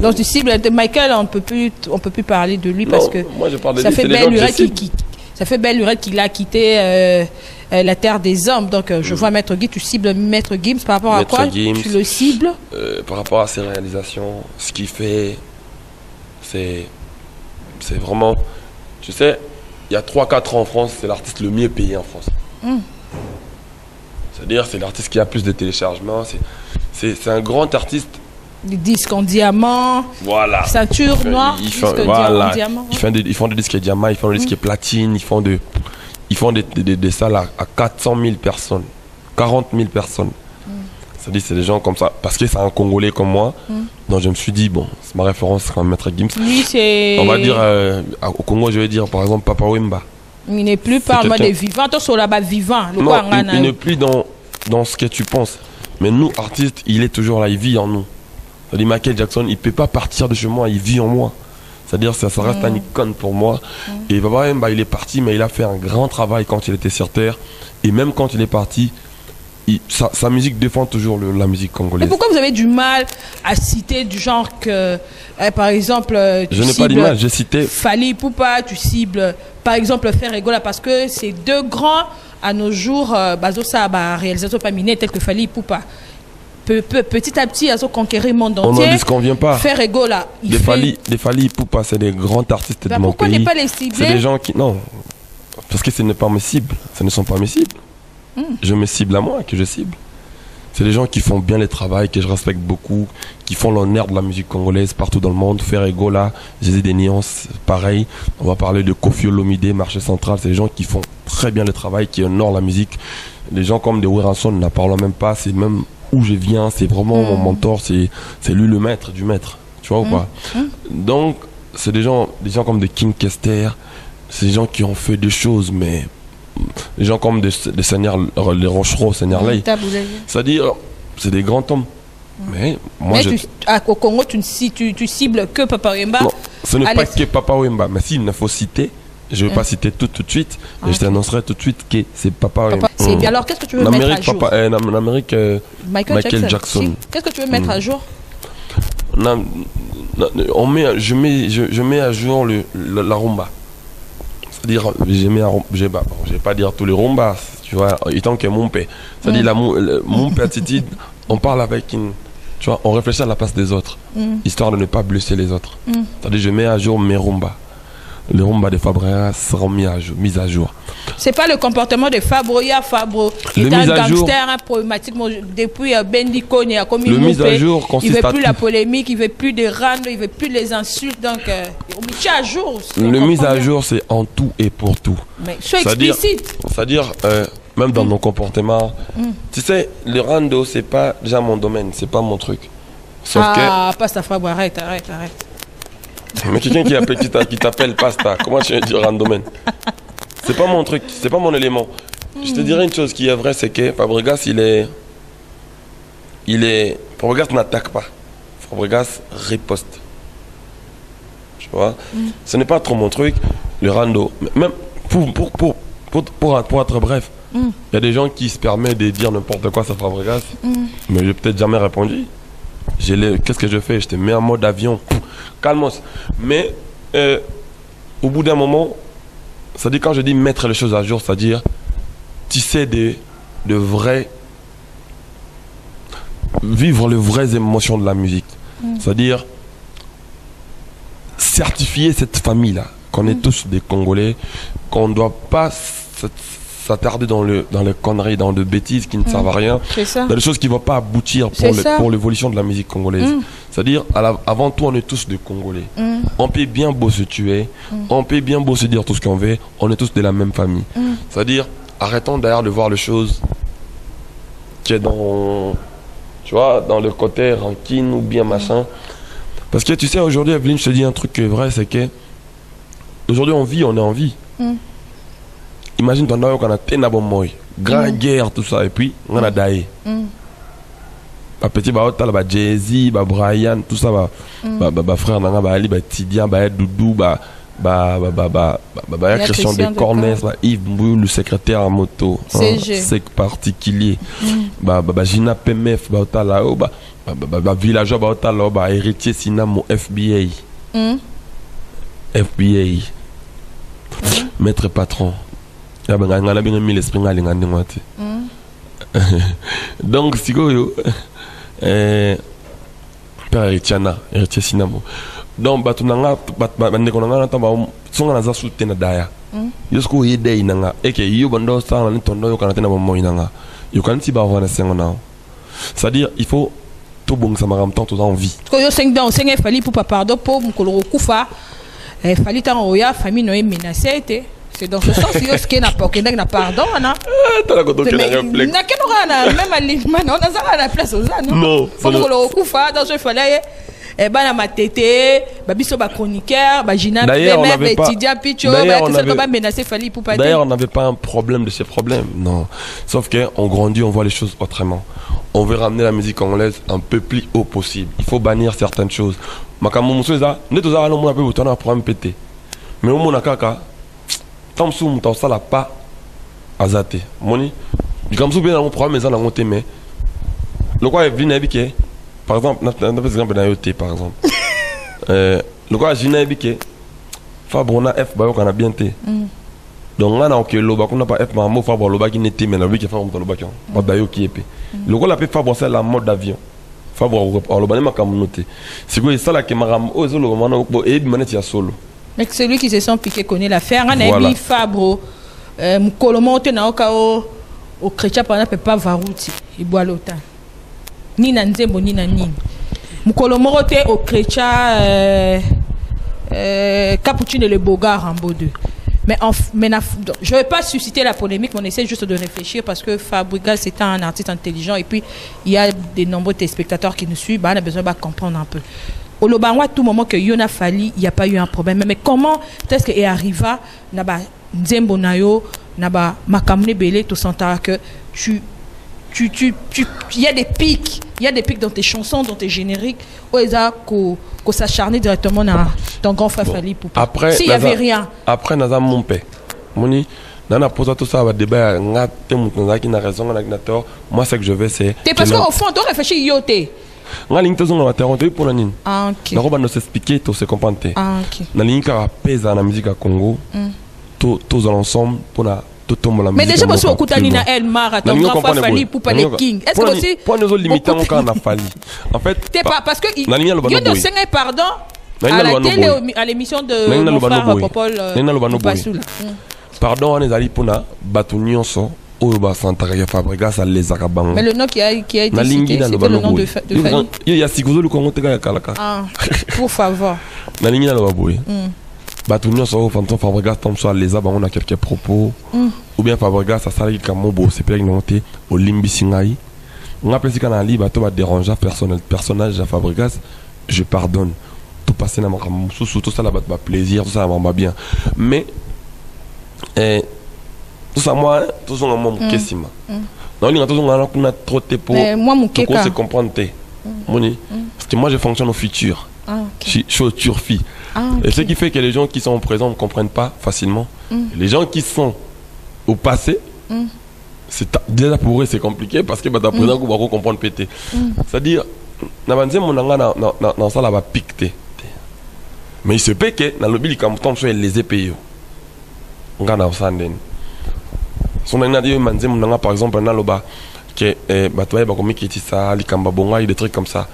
Donc tu cibles Michael, on peut plus parler de lui. Non, parce que moi je parle de ça lui, fait belle lurette qu'il a quitté la terre des hommes. Donc je vois Maître Gims, tu cibles Maître Gims par rapport à quoi? Tu le cibles par rapport à ses réalisations, ce qu'il fait, c'est vraiment, tu sais, il y a 3-4 ans en France, c'est l'artiste le mieux payé en France. C'est-à-dire, c'est l'artiste qui a plus de téléchargements. C'est un grand artiste. Des disques en diamant. Voilà. Ceinture noire. Voilà. Ils font des disques diamants, ils font des disques platine, ils font des salles à 400 000 personnes, 40 000 personnes. C'est-à-dire, c'est des gens comme ça. Parce que c'est un Congolais comme moi. Donc, je me suis dit, bon, c'est ma référence, c'est quand même Maître Gims. Lui, c'est. On va dire, au Congo, je vais dire, par exemple, Papa Wemba. Il n'est plus par mode vivant, toi sur là-bas vivant. Non, il n'est plus dans ce que tu penses. Mais nous, artistes, il est toujours là, il vit en nous. C'est-à-dire Michael Jackson, il ne peut pas partir de chez moi, il vit en moi. C'est-à-dire ça reste un icône pour moi. Et Papa Wemba, il est parti, mais il a fait un grand travail quand il était sur Terre. Et même quand il est parti, sa musique défend toujours la musique congolaise. Et pourquoi vous avez du mal à citer du genre que, par exemple, je n'ai pas d'image, j'ai cité Fally Ipupa, tu cibles, par exemple, Ferregola, parce que c'est deux grands à nos jours, Bazosa, réalisateur paminé, tel que Fally Ipupa. Petit à petit, ils ont conquéri le monde entier. On n'en dit ce qu'on vient pas. Ferregola, des Fally Ipupa, c'est des grands artistes de mon pays. Pourquoi ne pas les cibler? C'est des gens qui... Non, parce que ce n'est pas mes cibles, ce ne sont pas mes cibles. Je me cible à moi, que je cible. C'est des gens qui font bien le travail, que je respecte beaucoup, qui font l'honneur de la musique congolaise partout dans le monde. Ferregola, Jésus des Nuances, pareil. On va parler de Kofi Olomide, Marché Central. C'est des gens qui font très bien le travail, qui honorent la musique. Les gens comme de Weranson, n'en parlons même pas. C'est même où je viens, c'est vraiment mon mentor. C'est lui le maître du maître. Tu vois ou pas? Donc, c'est des gens comme de King Kester. C'est des gens qui ont fait des choses, mais... Les gens comme des Seigneurs, les Rochereau, Seigneur Lay. C'est-à-dire, c'est des grands hommes. Mais moi, au Congo, tu cibles que Papa Wemba. Non, ce n'est pas que Papa Wemba. Mais s'il ne faut citer, je ne vais pas citer tout de suite. Et je t'annoncerai tout de suite que c'est Papa Wemba. C'est bien. Alors, qu'est-ce que tu veux mettre à jour? En Amérique, Michael Jackson. Qu'est-ce que tu veux mettre à jour? Je mets à jour la rumba. C'est-à-dire, je vais pas dire tous les rumbas, tu vois, étant que mon père. C'est-à-dire, mon père attitude, on parle avec une. Tu vois, on réfléchit à la place des autres, histoire de ne pas blesser les autres. C'est-à-dire, je mets à jour mes rumbas. Les rumbas de Fabregas seront mis à jour. C'est pas le comportement de Fabroya. Fabro est un gangster, un problématique. Depuis Bendy Kone, il a commis le mise à jour il veut plus la polémique, il veut plus des randes, il veut plus les insultes. Donc, on met à jour. Le mise à jour, c'est en tout et pour tout. Mais sois explicite. C'est-à-dire, même dans nos comportements. Tu sais, le rando, c'est pas déjà mon domaine, c'est pas mon truc. Sauf Pasta Fab, arrête. mais quelqu'un qui t'appelle Pasta, comment tu veux dire randomen? C'est pas mon truc, c'est pas mon élément. Je te dirais une chose qui est vraie, c'est que Fabregas, Fabregas n'attaque pas. Fabregas riposte. Tu vois? Ce n'est pas trop mon truc, le rando. Même pour être bref, il y a des gens qui se permettent de dire n'importe quoi sur Fabregas, mais j'ai peut-être jamais répondu. Qu'est-ce que je fais? Je te mets en mode avion. Calmos. Mais au bout d'un moment, ça dit quand je dis mettre les choses à jour, c'est-à-dire tisser de vrais, vivre les vraies émotions de la musique. C'est-à-dire certifier cette famille-là, qu'on est tous des Congolais, qu'on ne doit pas s'attarder dans les conneries, dans des bêtises qui ne servent à rien, dans des choses qui ne vont pas aboutir pour l'évolution de la musique congolaise. C'est-à-dire, avant tout, on est tous des Congolais. On peut bien beau se tuer, on peut bien beau se dire tout ce qu'on veut, on est tous de la même famille. C'est-à-dire, arrêtons d'ailleurs de voir les choses qui est dans, tu vois, dans le côté rancune ou bien machin. Parce que tu sais, aujourd'hui, Evelyne, je te dis un truc qui est vrai, c'est que aujourd'hui, on est en vie. Imagine ton aïe qu'on a ténabon moi, grande guerre, tout ça, et puis on a daï. Petit baotal, Jay-Z, Brian, tout ça, frère Nanga, Ali, Tidian, Doudou, Christian de Cornès, Yves Mbouou, le secrétaire en moto, c'est particulier. Gina PMF, baotal, villageois, baotal, héritier Sinamo, FBI. FBI. Maître patron. Donc, si vous Père Héritiana, héritier Sinamo. Donc, batunanga, bandekonanga, songa na soute na daya. Yosko yede inanga, eke yo bando sa na tondo yo kanatena bomo inanga. Yo kanti ba wana sengona. C'est-à-dire, il faut tout bon ça maram tant tout en vie. Ko yo 5 dans 5 fali pour pardon pour mukolo kufa. Fali tan oya famille no menacée. C'est dans ce sens que ce qui n'a pas n'a pardon na. T'as la koto kena réflexe. Na kenora même à l'Isman on a ça à la place aux ânes. Non. Faut mukolo kufa dans ce fallait na matete babiso ba chroniqueur ba Gina même étudiant picho ba tout ça comme menacer fali pour pas. D'ailleurs on n'avait pas un problème de ces problèmes, non. Sauf que on grandit, on voit les choses autrement. On veut ramener la musique congolaise un peu plus haut possible. Il faut bannir certaines choses. Makamu musoza ne toza no mona pe botona pour me péter. Mais au mona kaka tant sou muta sala pas azate. Moni du comme sou bien dans mon problème mais ça dans mon mais le quoi est venu habiter. Par exemple, par exemple, le quoi j'ai dit Fabrona F bayo kana bien té. Donc on a ok loba qu'on n'a pas F mamo Fabro loba qui n'était mais lui qui fait un loba qui on bayo qui épée. Le quoi la peut Fabro c'est la mode d'avion. Fabro loba ne m'a comme noté. C'est quoi ça là que maram o zolo mano et manette ya solo. Mais celui qui se sont piqué connaît l'affaire. On a mis Fabro mukolomonte na okao au chrétien pendant peut pas varouti il boit l'autant. Ni na nzembo ni na nini mukolo morote au chrétien Capucine le Bogard en beau deux mais je vais pas susciter la polémique mais on essaie juste de réfléchir parce que Fabregas c'est un artiste intelligent et puis il y a de nombreux téléspectateurs qui nous suivent on a besoin de comprendre un peu au Lobangwa à tout moment que Yona Fali il n'y a pas eu un problème mais comment est-ce que arriva naba nzembo nayo naba makamne belé tout sentara que il y a des pics dans tes chansons, dans tes génériques, où ils ont s'acharner directement dans ton grand frère Fali Poupa. Après, s'il n'y avait rien. Après, nous avons mon père. Moni, nana posé tout ça, débat, qui n'a raison, moi, ce que je veux, c'est. Parce qu'au fond, tu réfléchis, yoté. Nga ligne tozonga bateronte pour la nine. Ah ok. Na roba no s'expliquer, to se comprendre. Ah ok. Na ligne ka pesa na musique à Congo. Tous ensemble pour la. Mais déjà, moi, je suis au Koutanina El Mara, ton grand frère Fali Poupa les King. Est-ce que aussi. Pour nous limiter mon cas, on a Fali. En fait. C'est pas parce que. Il y a de 5 pardon. À la télé, à l'émission de mon frère Popol. Pardon, on est allé pour la Batunion so. Fabregas à les Arabans. Mais le nom qui a été cité, c'est le nom de Fali. Il y a Sikozo le Congo Tega Kalaka. Ah, pour favor. Na ligne na lobaboy. Batounion so Fanton Fabregas tombe sur les abans on a quelques propos ou bien Fabregas ça sali kamobo c'est pas ignoté au limbi singai. On appelle ça quand bateau va déranger personnage à Fabregas, je pardonne. Tout passer dans mon tout ça là va plaisir, tout ça va bien. Mais tout ça moi tout ça mon kessima. Non, il y a trop de pour se comprendre. Parce que moi je fonctionne au futur. Je suis au turfi. Et ce qui fait que les gens qui sont au présent ne comprennent pas facilement. Les gens qui sont au passé, déjà pour eux c'est compliqué parce que à présent on va comprendre péter. C'est-à-dire, dans ça là va piquer. Mais il se peut que dans le bil comme tombe sur les épées. On gagne au sanden. Son année par exemple dans le bas que batoye ba komi kiti ça likamba bonga des trucs comme ça.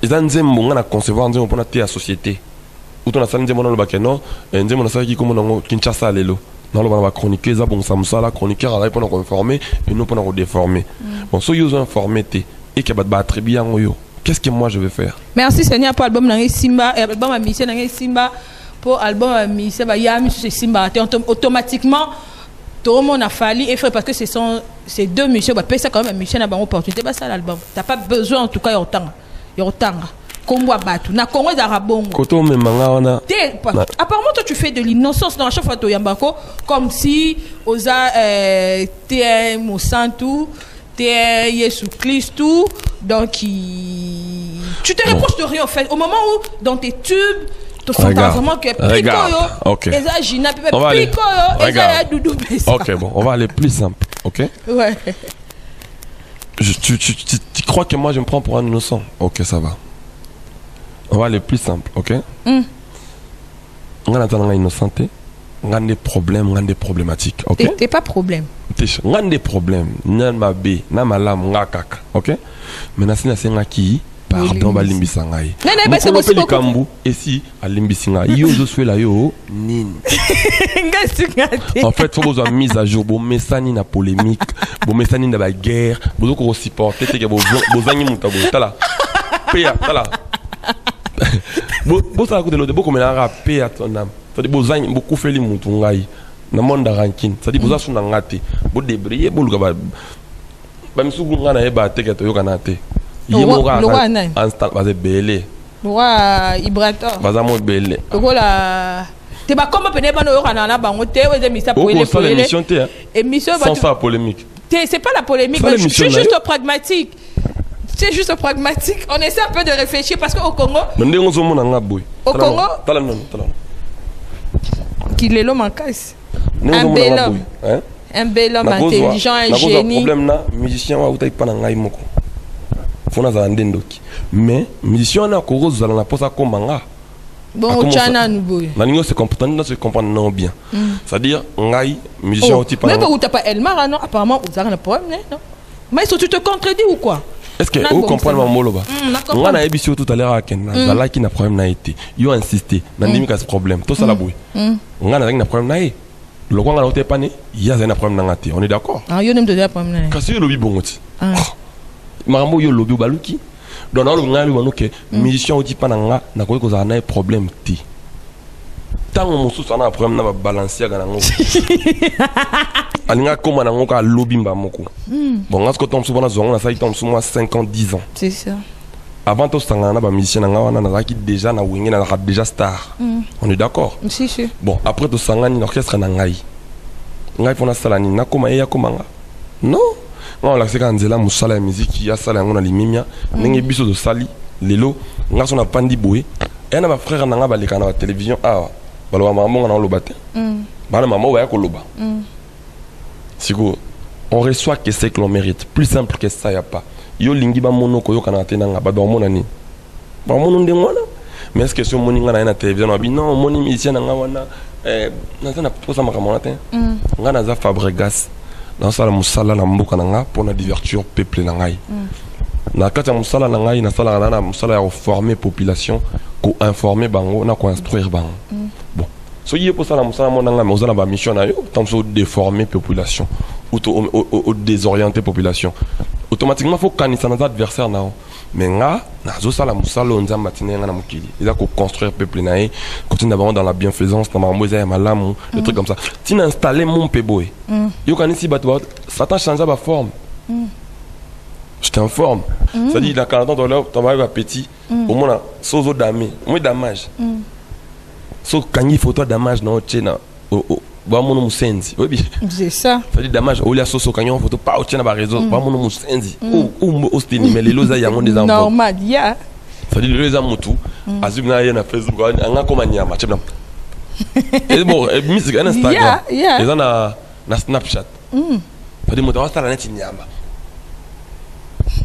Ils ont nzembo ngana concevoir nzembo pour la société. Ou ton asane nzembo dans le bas que non, nzembo na ça qui comme dans Kinshasa lelo. Dans le bas va chroniquer ça bon ça la chroniqueur là pour nous informer et nous pour nous déformer. Bon so yo informé et que ba attribuer en yo. Qu'est-ce que moi je vais faire? Merci Seigneur pour l'album Nangé Simba et l'album à mission Nangé Simba pour l'album à mission ba Yami sur Simba automatiquement tout le monde a fallu et fait parce que ce sont ces deux missions bah payer ça quand même une mission à bonne opportunité bah ça l'album t'as pas besoin en tout cas y autant combo à battre na Congo d'Arabongo koto me manga on a apparemment toi tu fais de l'innocence dans chaque fois to yambako comme si oza t'es mon santou t'es Jésus Christ tout donc tu te reproches de rien en fait au moment où dans tes tubes regarde, ok. On va aller. Ok, bon, on va aller plus simple, ok? Ouais. Tu crois que moi je me prends pour un innocent? Ok, ça va. On va aller plus simple, ok? On a un innocenté, on a des problèmes, on a des problématiques, ok? T'es pas problème. On a des problèmes, n'a ma bé, n'a ma lame, n'a kaka, ok? Mais c'est un qui pardon balimbi sangai mokolo pe likambu esi alimbi singa yo zo swela yo nini en fait faut besoin mise à jour bo mesani na polémique bo mesani na ba guerre bo ko supporter te ke bo zangi mutabo tala pea tala bo ça ko de l'autre bo ko mena rapé à ton âme ça dit bo zangi bo kufeli mutu ngai na monde ranking ça dit bo za suna ngate bo débrayer bo luka ba misugu ngana e ba te ke to yo kanate instant basé belé wa ibrator bazamo belé okola te ba comme pene bano yo kana na bango te we émission pour les émission te émission sans faire polémique c'est pas la polémique mais je suis juste pragmatique c'est juste pragmatique on essaie un peu de réfléchir parce que au Congo ndenge zo mona ngaboy au Congo tala non tala qu'il est l'homme en caisse un bel homme un bel homme intelligent un génie problème na musicien wa utai pana ngai moko fona za ndendoki mais musicien na ko za na posa ko manga bon chana nuboy na ningo se comprendre non bien c'est à dire ngai musicien type mais quand tu pas Elmar non apparemment vous avez un problème non mais tu te contredis ou quoi est-ce que vous comprenez mon moloba on a émission tout à l'heure à Ken là qui n'a problème na été yo insister na ndimi ka ce problème tout ça la boy on a na problème na le quoi on a pas né il y a un problème na ngati on est d'accord ah yo nem de problème kasi yo lobi bongoti marambo yo lobi baluki donc on a le que musicien oti pa nga na ko ko za na problème ti tant mon sous na problème na balancer ga ngo alinga koma na ngo ka lobi mba moko bon ngasko tombe souvent na zonga na ça tombe souvent 5 ans 10 ans c'est ça avant to sanga na ba musicien na nga na ki déjà na wingi na déjà star on est d'accord si si bon après to sanga ni orchestre na ngai fona sala ni na koma ya koma nga non on la c'est quand nzela musala ya musique ya sala ngona limimia ndenge biso de sali lelo ngaso na pandi boy et na ba frère na nga baleka na ba télévision ah balo maman na loba te bala maman ba ya ko loba siko on reçoit que c'est que l'on mérite plus simple que ça y a pas yo lingi ba monoko yo kana te na nga ba do mona ni ba mono ndengona mais est-ce que sur moni nga na télévision abi non moni musicien na nga wana na sana posa makamona te nga na za Fabregas dans sala musala na mboka na nga pour na divertir peuple na ngai na kati ya musala na ngai na sala na musala ya former population ko informer bango na ko instruire bango bon so yé pour sala musala mo na nga mais ozana ba mission na yo tant so déformer population ou désorienter population automatiquement faut kanisa na adversaire na mais nga nazo sala musalo nzamba tinenga na mukili ils a ko construire peuple naé continuer d'abord dans la bienfaisance dans ma ya malamu des trucs comme ça tina installer mon peboy yo kanisi bato Satan change ba forme j'étais en forme ça dit dans 40 ans dans là ton mari va petit au moins sozo damé moi damage so kangi photo damage na otchena ba mono musenzi oui c'est ça ça dit damage au lia soso kangi photo pas otchena ba réseau ba mono musenzi ou ostini mais les loza yango des enfants normal ya ça dit les loza mutu azubna yana Facebook anga koma nyama chebna et bon musique na Instagram ils en a na Snapchat ça dit mutu ça la net nyama.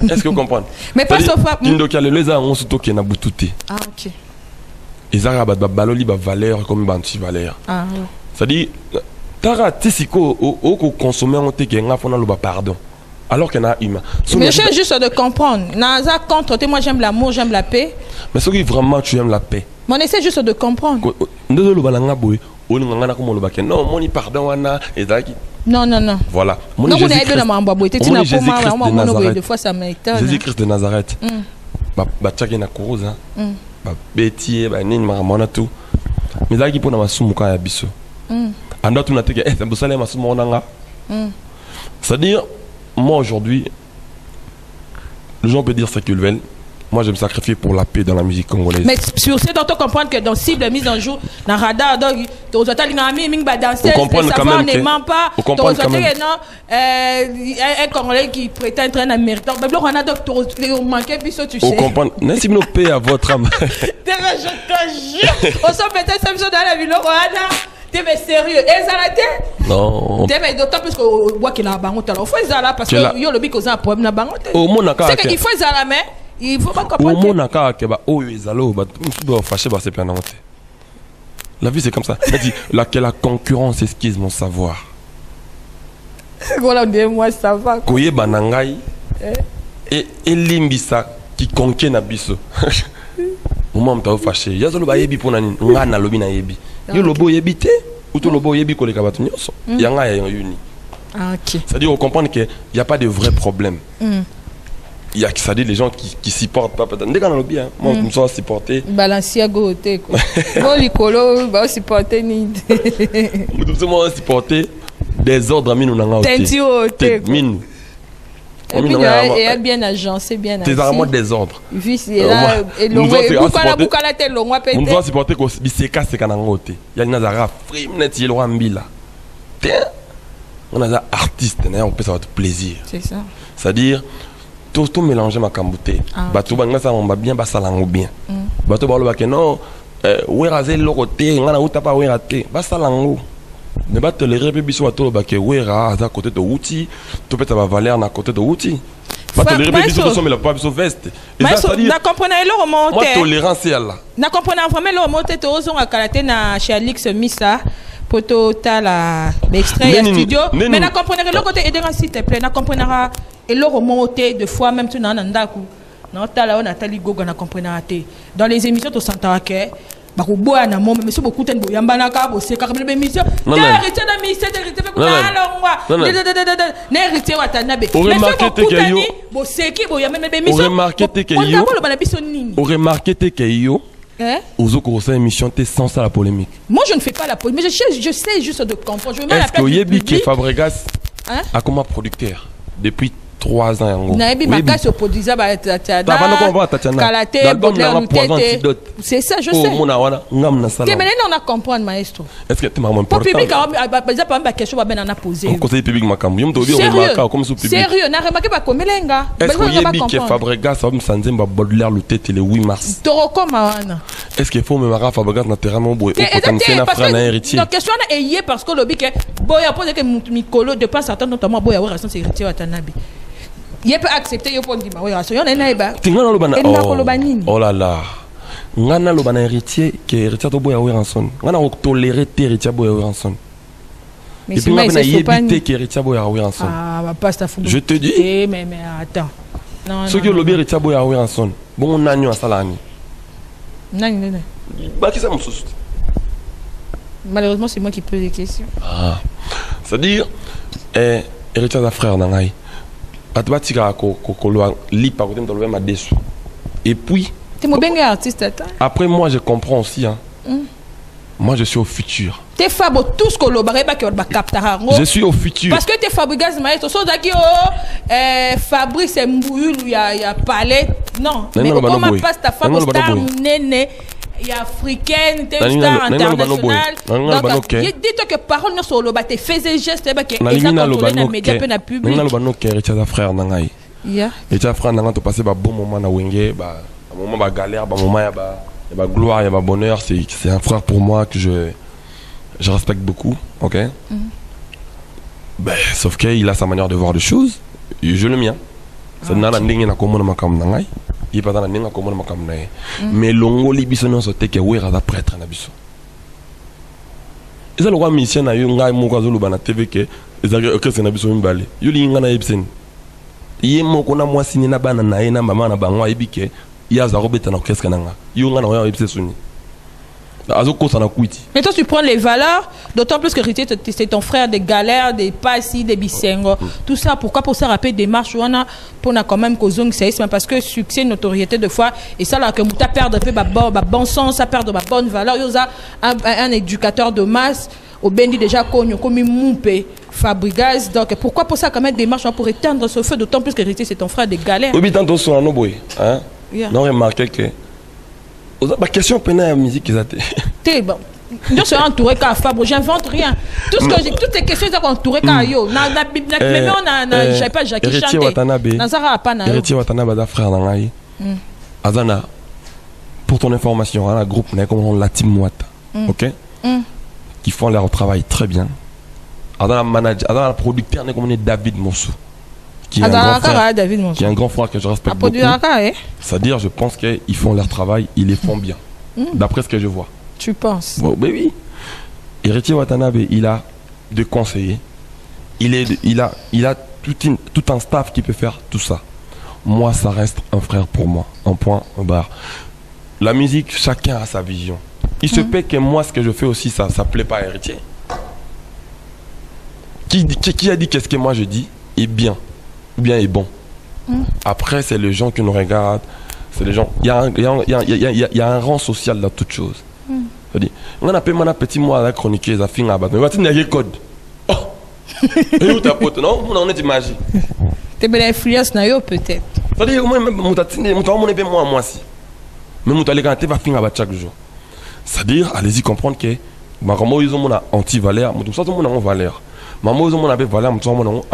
Est-ce que vous comprenez? Mais pas sauf pas. Donc il y a les gens qui sont na butouté. Ah ok. Ils arabent ba baloli ba valeur comme ba anti valeur. Ah oui. Ça dit tara tisiko au consommer on te kenga fona lo ba pardon. Alors qu'il y en a humain. Mais je suis juste de comprendre. Naza contre moi j'aime l'amour, j'aime la paix. Mais ce qui vraiment tu aimes la paix. Mais on essaie juste de comprendre. Ndelo lo balanga boy. On ngana ko mo lo ba ken. Non, moni pardon wana ezaki. Non, non, non. Voilà. Non, Jésus-Christ de Nazareth. Bah, tchaki na kuruza. Bah, betier, bah, nini maramona tout. Mais là, qui pour na masumuka ya biso. Anda tu na teke, ça me sale masumo nanga. C'est-à-dire, moi aujourd'hui, les gens peuvent dire ce qu'ils veulent. Moi, je me sacrifie pour la paix dans la musique congolaise. Mais sur ce, donc, on comprend que dans cible mise en jour, dans radar, donc, tu as danser, savoir ne ment pas. Vous comprenez quand même. Un Congolais qui prétend être un Américain. Mais on a donc, tu manquais, puis ça, tu sais. Vous comprenez. N'est-ce pas paix à votre âme? Je te jure. On s'en fait ça dans la ville, t'es sérieux. Et ça l'a été? Non. T'es d'autant plus que moi qui l'a bangote. Il faut ça là parce que yo le bic aux un problème na bangote. C'est qu'il faut ça là, mais. Il faut pas comprendre. Au monde que oh izalo ba doit fâcher ba c'est bien. La vie c'est comme ça. La concurrence esquisse mon savoir. Voilà, moi ça va. Koye banangai et limbisa qui conquête na biso. Moment m'ta fâché. Yazolo ba yebi pona nini ngana lobi na yebi. Yo lobo yebi te ou to lobo yebi ko le kabatu nyoso. Yanga ya uni. Ah OK. C'est-à-dire on comprend que il y a pas de vrai problème. Il y a ça dit les gens qui supportent pas peut-être. Dès qu'on a le bien, moi je me sens supporter. Balanciago te quoi. Bon licolo va supporter ni. Nous sommes supporter des ordres minu nanga. Tentio te. Minu. Et puis il est bien agencé, bien assis. C'est vraiment des ordres. Vice là et l'on bukala te l'on peut. On doit supporter que biseka c'est kanangote. Il y a nazara frime net il rambila. On a des artistes, on peut savoir plaisir. C'est ça. C'est-à-dire tout mélanger ma cambouté. Bato banga ça on va bien basalango bien. Bato balo ba que non weraze le côté ngana uta pa werate basalango. Ne pas tolérer biso bato ba que wera à côté de outil, tout peut avoir valeur na côté de outil. Pas tolérer biso to somela pas biso veste. Et ça ça dit na comprendre le remonter. Moi tolérance est là. Na comprendre vraiment le remonter to ozon akalaté na chez Alix Missa. Poto la extrait à studio mais na comprendre le côté aider s'il te plaît na comprendre et le remonter de fois même tu n'en ndaku non tala on Nathalie Gogo na comprendre dans les émissions to santa que ba ko boya na mo mais so beaucoup ten boyamba na ka bo c'est quand même émission héritier na mi c'est héritier ko alongwa na héritier watanabe mais so beaucoup tani bo c'est qui boyamba mais émission on remarqué que yo aux autres émissions t'es sans ça la polémique. Moi je ne fais pas la polémique mais je sais juste de comprendre. Est-ce que Yebi qui Fabregas a comme producteur depuis 3 ans. C'est ça, je sais. Mais maintenant, on a compris, maestro. Est-ce que tu m'as montré? Pour le public, la question va poser. Conseil public, sérieux, n'a remarqué pas comme Melenga. Est-ce que Yebi qui Fabregas a mis Baudelaire le tête le 8 mars? Est-ce qu'il faut me marrer Fabregas na terrain mon boy? La question est parce que le bic boya pose que Mikolo de pas certain notamment boya ouais c'est héritier Watanabe. Il peut accepter yo pour dire ouais raison on est naïba. Oh là là. Ngana lo bana héritier que héritier to boya ouais ranson. Ngana tolérer héritier boya ouais ranson. Mais c'est pas éviter que héritier boya ouais ranson. Ah bah pas ça faut. Je te dis. Mais attends. Non. Ce que le héritier boya ouais ranson. Bon on agno à salani. Non. Bah qui ça me soucie? Malheureusement, c'est moi qui pose les questions. Ah. C'est-à-dire, héritier d'un frère, Nangaï. Atbatika, Kokolo, Lipa, côté de l'Ouest, m'a déçu. Et puis, Tu es un artiste, attends. après, moi, je comprends aussi. Hein. Moi, je suis au futur. Tu es Fabo, tout ce que l'on va capter. Je suis au futur. Parce que tu es Fabrice Maestro. Fabrice Mbouyou, il y a Palais. Non. Mais comment passe ta femme star néné? Il y a africaine, tu es une star internationale. Donc, dis-toi que parole non sur le bas, tu faisais geste, et ça contrôle dans les médias, peu na public. Richard frère Nangaï. Richard frère Nangaï, tu passé un bon moment na Wenge, un moment de galère, un moment de gloire, de bonheur. C'est un frère pour moi que je respecte beaucoup, ok? Sauf qu'il a sa manière de voir les choses, et je le mien. C'est nana ndenge na komona makam nangai. Il pas dans la ndenge na komona makam nangai. Mais longo libiso non sote ke wera da prêtre na biso. Eza le roi mission na yo ngai mo kwa zolo bana TV ke ezaki ok c'est na biso mbale. Yo li ngana yebsen. Ye moko na mwasi ni na bana na ye na mama na bangwa ebike. Ya za robeta na orchestre nanga. Yo ngana oya yebse suni. Mais toi, tu prends les valeurs, d'autant plus que Ritier, c'est ton frère des galères, des passis, des bisengo. Tout ça, pourquoi pour ça rappeler des marches pour quand même causer parce que succès, notoriété de fois, et ça là, que tu as perdu bon sens, ça perd ma bonne valeur. Il y a un éducateur de masse, au Bendi déjà connu, comme Moupé, Fabrigaz. Donc pourquoi pour ça quand même des marches pour éteindre ce feu, d'autant plus que Ritier, c'est ton frère des galères. Oui, tantôt sur un boy, hein? Non, remarquez que. Ma question pénale à la musique, ils ont été. Je suis entouré par Fabre, j'invente rien. Toutes les questions sont entourées par yo. Mais on j'ai pas Jacques Héritier Watanabe. Héritier Watanabe, frère Nangaï. Azana, pour ton information, un groupe, comme la Team Wata, ok? Qui font leur travail très bien. Azana, manager, Azana, producteur, comme David Monsou. Qui est un grand frère que je respecte beaucoup. C'est-à-dire, je pense qu'ils font leur travail, ils les font bien. D'après ce que je vois. Tu penses? Bon, ben oui. Héritier Watanabe, il a des conseillers. Il a tout un staff qui peut faire tout ça. Moi, ça reste un frère pour moi. Un point, un bar. La musique, chacun a sa vision. Il se peut que moi, ce que je fais aussi, ça ne plaît pas à Héritier. Qui a dit qu'est-ce que moi je dis est bien? Bien et bon. Après, c'est les gens qui nous regardent. C'est les gens. Il y a un rang social dans toute chose. On a appelé mon petit moi à la chroniquer, ça finit à battre. Mais tu n'as code. Oh! Et où ta pote? Non, on est magie. Tu es belle influence, peut-être. C'est-à-dire, moi, moi aussi. Mais mon talent va finir à battre chaque jour. C'est-à-dire, allez-y comprendre que ma grand-mère, ils ont mon anti-valeur. Tout ça, mon valeur. Maman, ils ont mon valeur.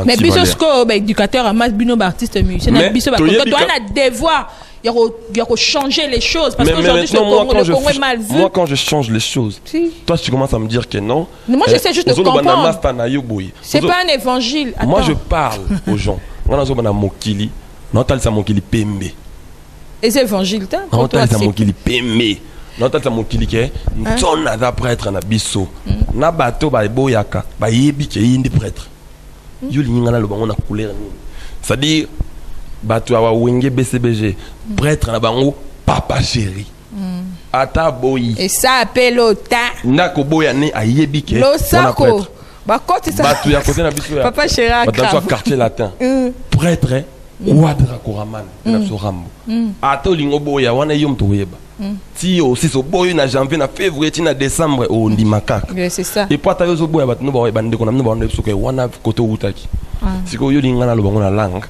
Mais bisous, éducateur, à masse, bino, artiste, musicien, bisous, tu as un devoir. Il y a changer les choses. Parce qu'aujourd'hui, le Congo est mal vu. Moi, quand je change les choses, toi, tu commences à me dire que non. Mais moi, j'essaie juste de comprendre. C'est pas un évangile. Attends. Moi, je parle aux gens. On a un mokili. Non, t'as le mokili pembe. Et c'est évangile, t'as? Non, t'as le mokili pembe. Non, t'as le mokili qui est. Ton a prêtre na biso. Na bateau, ba boyaka. Ba yebi qui est indi prêtre. Yuli ngana le bango na couleur. C'est-à-dire. Bato awa wenge BCBG prêtre na bango papa chéri ata boyi et ça appelle ota ndako boya ne ayebi ke losako ba côté ça bato ya côté na biso ya papa chéri dans son quartier latin prêtre wadra koraman na sorambo ata lingo boya wana yom to yeba ti aussi so boyo na janvier na février ti na décembre au ndimaka c'est ça et puis ata yo so boya bato no ba bande ko na no ba ndo so ke wana koto utaki. Si vous avez une langue,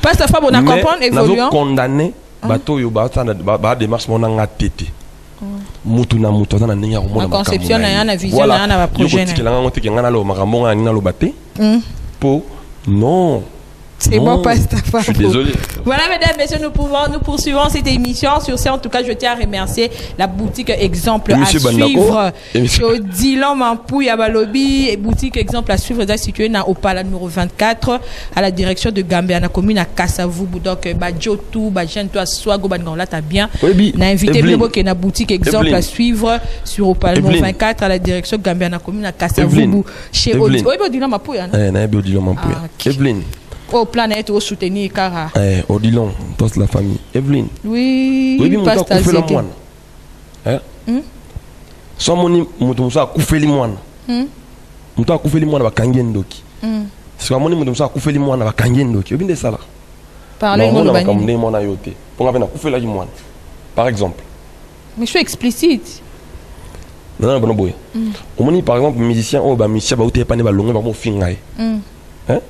pas sa femme, on a compris, évoluant. Condamné, bateau yo ba démarche mon anga tété. Mutu na mutu na ninga ko mona conception na na vision na na projet na. Yo ko tikela ngoti ke ngana lo makambo ngana lo baté. Po non. C'est bon, pas ta femme. Je suis désolé. Voilà, mesdames, messieurs, nous poursuivons cette émission. Sur ce, en tout cas, je tiens à remercier la boutique Exemple à suivre. Chez Dylan Mampouy à Balobi. Et boutique Exemple à suivre, située dans Opala numéro 24, à la direction de Gambia, dans la commune à Kassavoubou. Donc, Badjotou, Badjento, Swago, Badgangola, t'as bien. On a invité Binobo qui est dans la boutique Exemple à suivre sur Opala numéro 24, à la direction de Gambia, dans la commune à Kassavoubou. Chez Dylan Mampouy. Dylan Mampouy. Evelyne. Au planète, au soutenir, Cara. Odilon, tous la famille. Evelyne. Oui, oui, mais tu as coupé la moine. Soit mon a coupé les moines. Tu as coupé les moines avec Kangendoki. C'est comme mon a coupé les moines avec Kangendoki. Tu as ça là. Parler non, de on a Banini. comme mon ayoté. Pour avoir coupé la guimouane. Par exemple. Mais je suis explicite. Non, non, boy. Au moment par exemple, musicien, oh, bah, musicien, bah, où t'es pas né, bah, longue, bah, mon fingaï. Hein?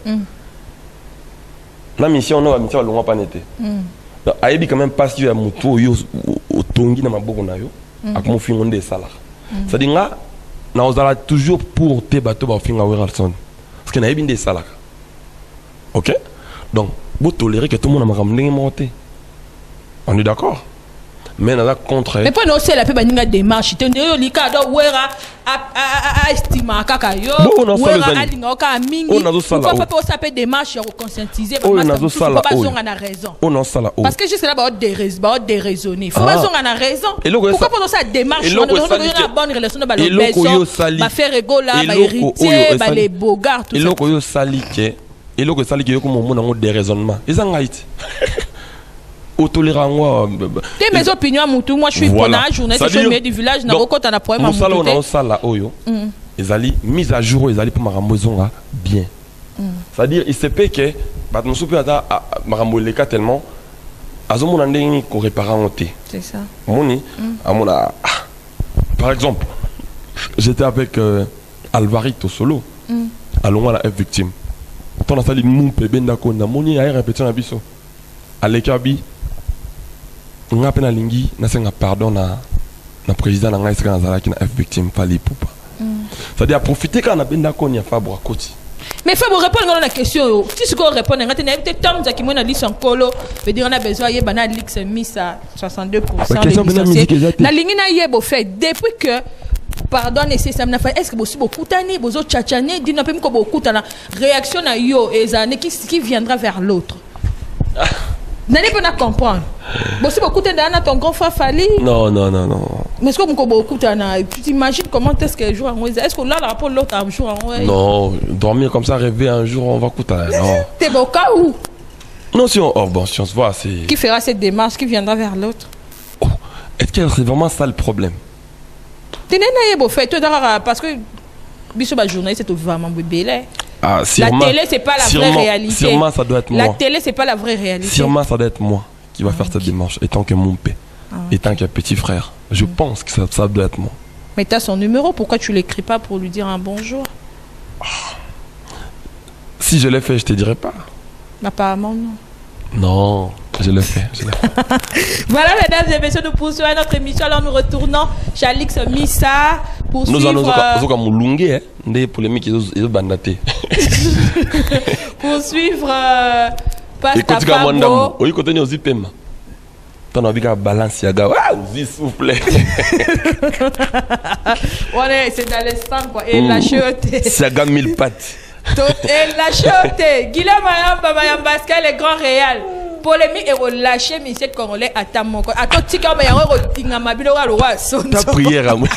La mission, on a musicien, bah, longue, pas n'était. Donc, aïe, quand même, pas si à mon tour, au tongi, dans ma boue, on a eu, à mon fin, on des salaires. C'est-à-dire, là, on a toujours pour tes bateaux, bah, fingaï, Wilson. Parce qu'on a eu des salaires. Ok? Donc, vous tolérez que tout le monde a ramené monté. On est d'accord? Mais on a contre. Mais pour nous, c'est la paix de démarche. Tu es li kado wera a estima kaka yo. Wera alinga ka mingi. Pourquoi pas ça peut démarche pour conscientiser on a sala. On a raison. On a sala. Parce que jusque là ba déraisonner. Faut pas on a raison. Pourquoi pas ça démarche on a une bonne relation ba le ba faire rigola ba héritier ba les bogards tout ça. Et loko yo salike. Et loko salike yo comme mon déraisonnement. Ils en haït. Tes mes opinions, moi je suis pour la journée, je suis du village, na roko na problème à monter. On sala oyo. Ils allaient mise à jour, ils allaient pour maramozonga bien. C'est-à-dire il se peut que bah nous soupe ata maramoleka tellement azomo na ndenge ko réparer monter. C'est ça. Moni amona par exemple, j'étais avec Alvarito solo. Allons à la F victime. Ton a sali mumpe bendako na moni a répéter na biso. Alekabi on a peine lingi na senga pardon na président na ngai seka na zalaki na F victime fali poupa. C'est-à-dire profiter quand on a benda ko nya Fabre Koti. Mais Fabre répondre à la question. Si ce qu'on répond ngati na éviter Tom za kimona li son kolo, veut dire on a besoin y bana lix mis à 62% na lingi na yebo fait depuis que pardon nécessairement est-ce que vous beaucoup tani bozo tchatchane dit na pe ko beaucoup tana réaction na yo ezane qui viendra vers l'autre. N'allez pas comprendre. Bon, si beaucoup de ton grand frère Fali. Non. Mais est-ce que beaucoup tu t'imagines comment est-ce qu'un jour en est-ce que là, le rapport l'autre un jour en non, dormir comme ça, rêver un jour, on va coûter. Non. T'es beau cas où? Non, si on se voit, c'est. Qui fera cette démarche, qui viendra vers l'autre? Oh, est-ce que c'est vraiment ça le problème? Tu n'es pas beau fait, parce que. Biso ba journée, c'est vraiment bébé. Ah, la télé, c'est pas la vraie réalité. Sûrement, ça doit être moi. La télé, c'est pas la vraie réalité. Sûrement, ça doit être moi qui va faire cette démarche, étant que mon père, étant que petit frère. Je pense que ça doit être moi. Mais tu as son numéro, pourquoi tu l'écris pas pour lui dire un bonjour? Si je l'ai fait, je te dirai pas. Apparemment, non. Non, je l'ai fait. Voilà, mesdames et messieurs, nous poursuivons notre émission. Alors, nous retournons chez Alix Missa pour suivre... pour suivre Pasta Fabo. Oui, quand on est aux IPM. T'en as envie qu'à balance, yaga. Vas-y, souffle. C'est dans l'instant, quoi. Et la chute. Siaga 1000 pattes. Et la chute. Guillaume Mayamba, le grand réel. Polémique et relâché, monsieur Congolais, à ta mon corps. À toi, tu as un roting à ma bille, ta prière à moi.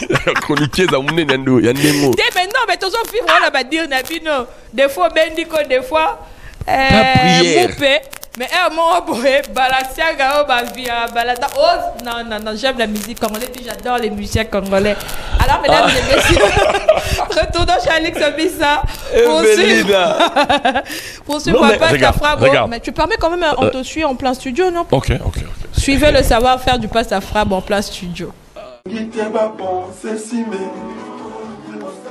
Chroniquer à mon nez, il y a des mots. Mais non, mais toujours vivre, on va dire, Nabino. Des fois, Bendico, des fois. Ta prière. Mais moi, Balasiaga, Bavia, Balada. Oh, non, j'aime la musique congolaise, puis j'adore les musiciens congolais. Alors, mesdames et messieurs, retournons chez Alix Missa. Pour suivre Papa Safra. Mais tu permets quand même, on te suit en plein studio, non? Ok. Suivez le savoir-faire du Pasta Frab en plein studio.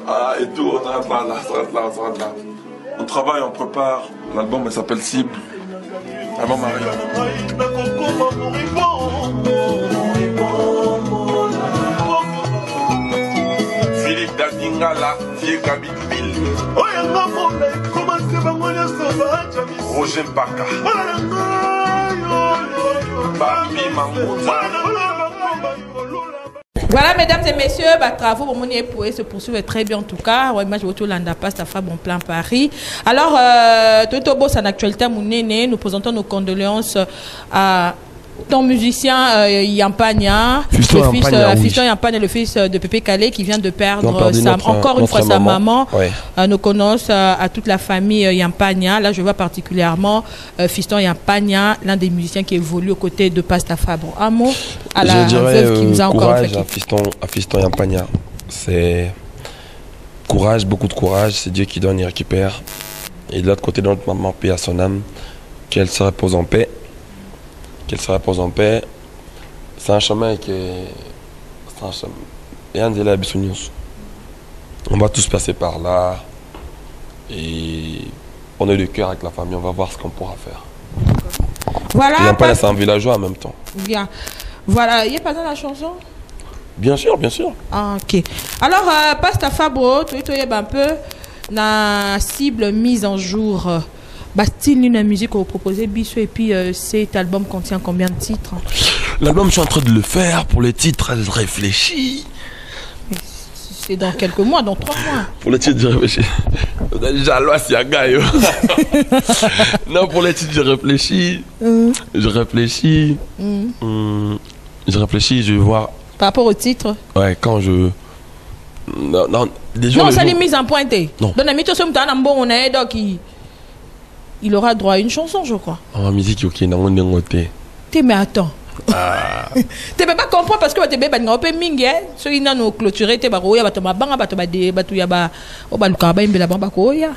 Ah, et tout, on rentre là. On travaille, on prépare. L'album, elle s'appelle Cible. Avant Marie. Philippe Dadingala, Vieux Gabidville. Roger Mbaka. Babi Mangouza. Voilà, mesdames et messieurs, travaux pour mon époux se poursuivent très bien en tout cas. Ouais, moi je retourne l'anda Pasta Fab en plein Paris. Alors, tout au beau, c'est en actualité, mon aîné, nous présentons nos condoléances à ton musicien Yampagna, Fiston Yampagna, le fils de Pépé Calais qui vient de perdre encore une fois sa maman. Ouais. Nos condoléances à toute la famille Yampagna. Là, je vois particulièrement Fiston Yampagna, l'un des musiciens qui évolue aux côtés de Pasta Fabre. Un mot à la veuve qui nous a encore fait. À Fiston Yampagna. C'est courage, beaucoup de courage. C'est Dieu qui donne et récupère. Et de l'autre côté, notre maman, paix à son âme. Qu'elle se repose en paix. Qu'elle se repose en paix. C'est un chemin qui est... C'est un chemin. Et Angela Bissonius. On va tous passer par là. Et on est de cœur avec la famille. On va voir ce qu'on pourra faire. Voilà. Je n'aime pas laisser un villageois en même temps. Bien. Voilà. Il n'y a pas dans la chanson? Bien sûr, bien sûr. Ah, ok. Alors, Pasta Fabro, tu es un peu la cible mise en jour. Bastille, une musique que vous proposez, Bissou, et puis cet album contient combien de titres? L'album, je suis en train de le faire. Pour les titres, je réfléchis. C'est dans quelques mois, dans 3 mois. Pour les titres, je réfléchis. Jalois, c'est un gars. Non, pour les titres, je réfléchis. Je réfléchis. Je réfléchis, je vais voir. Par rapport au titre? Ouais, quand je... Non, des jours... Non, ça n'est mise en pointe. Non. Dans la mytho, donc il aura droit à une chanson, je crois. En musique, ok, non, on est noté. Mais attends. Tu peux pas comprendre parce que tu peux pas comprendre mingi ceux qui n'ont clôturé tu vas roya tu vas banga tu vas des tu ya ba au bal kaba imbela bamba koya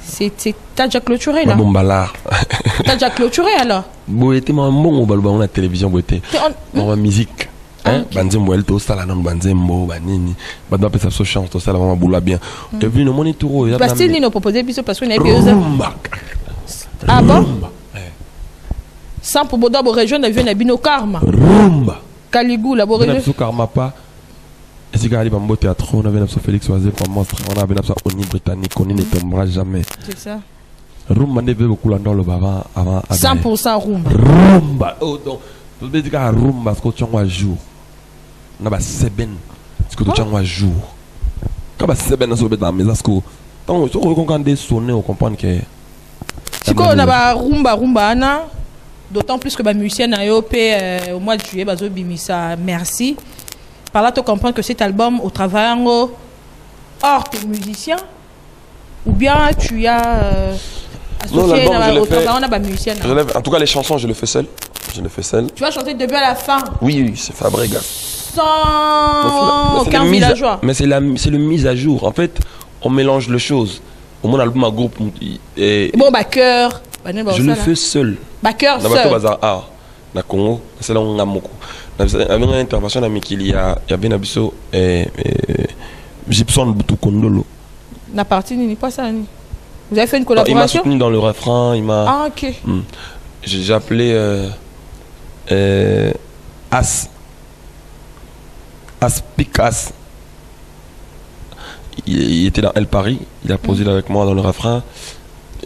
c'est t'as déjà clôturé là t'as déjà clôturé alors boité ma bon au bal banga la télévision boité en musique hein banzem wel to sala non banzem mo banini banda pesa so chance to sala vraiment boula bien et puis no monitoro ya Bastille ni no proposer biso parce qu'on a eu ah bon sans pour boda bo région na vient na bino karma rumba Caligou la bo région na karma pas et si gari bambo théâtre on avait notre Félix Oisé pour monstre on avait notre Oni britannique on ne tombera jamais c'est ça rumba ne veut beaucoup dans le avant 100% rumba rumba oh donc tu veux dire rumba parce que tu as un jour na ba seben parce que tu as un jour quand ba seben na so be dans mais parce que donc tu comprends des sonner on comprend que si qu'on a ba rumba na d'autant plus que ma musicienne a été au mois de juillet, bazo bimisa merci. Par là, tu comprends que cet album, au travail hors tes musiciens, ou bien tu as associé au travail on a musicienne. En tout cas, les chansons, je le fais seul. Je le fais seul. Tu vas chanter du début à la fin. Oui, c'est Fabregas. Sans aucun villageois. Mais c'est le mise à jour. En fait, on mélange les choses. Au mon album, un groupe. Bon, bah, cœur. Je le fais seul. Backer seul. Na Congo, c'est là où on a beaucoup. Avec une intervention il y a bien abisso Gibson Boutou Kondolo. La partie n'est pas ça. Vous avez fait une collaboration? Il m'a soutenu dans le refrain, il m'a. Ah ok. J'ai appelé As Pic As. Il était dans El Paris, il a posé avec moi dans le refrain.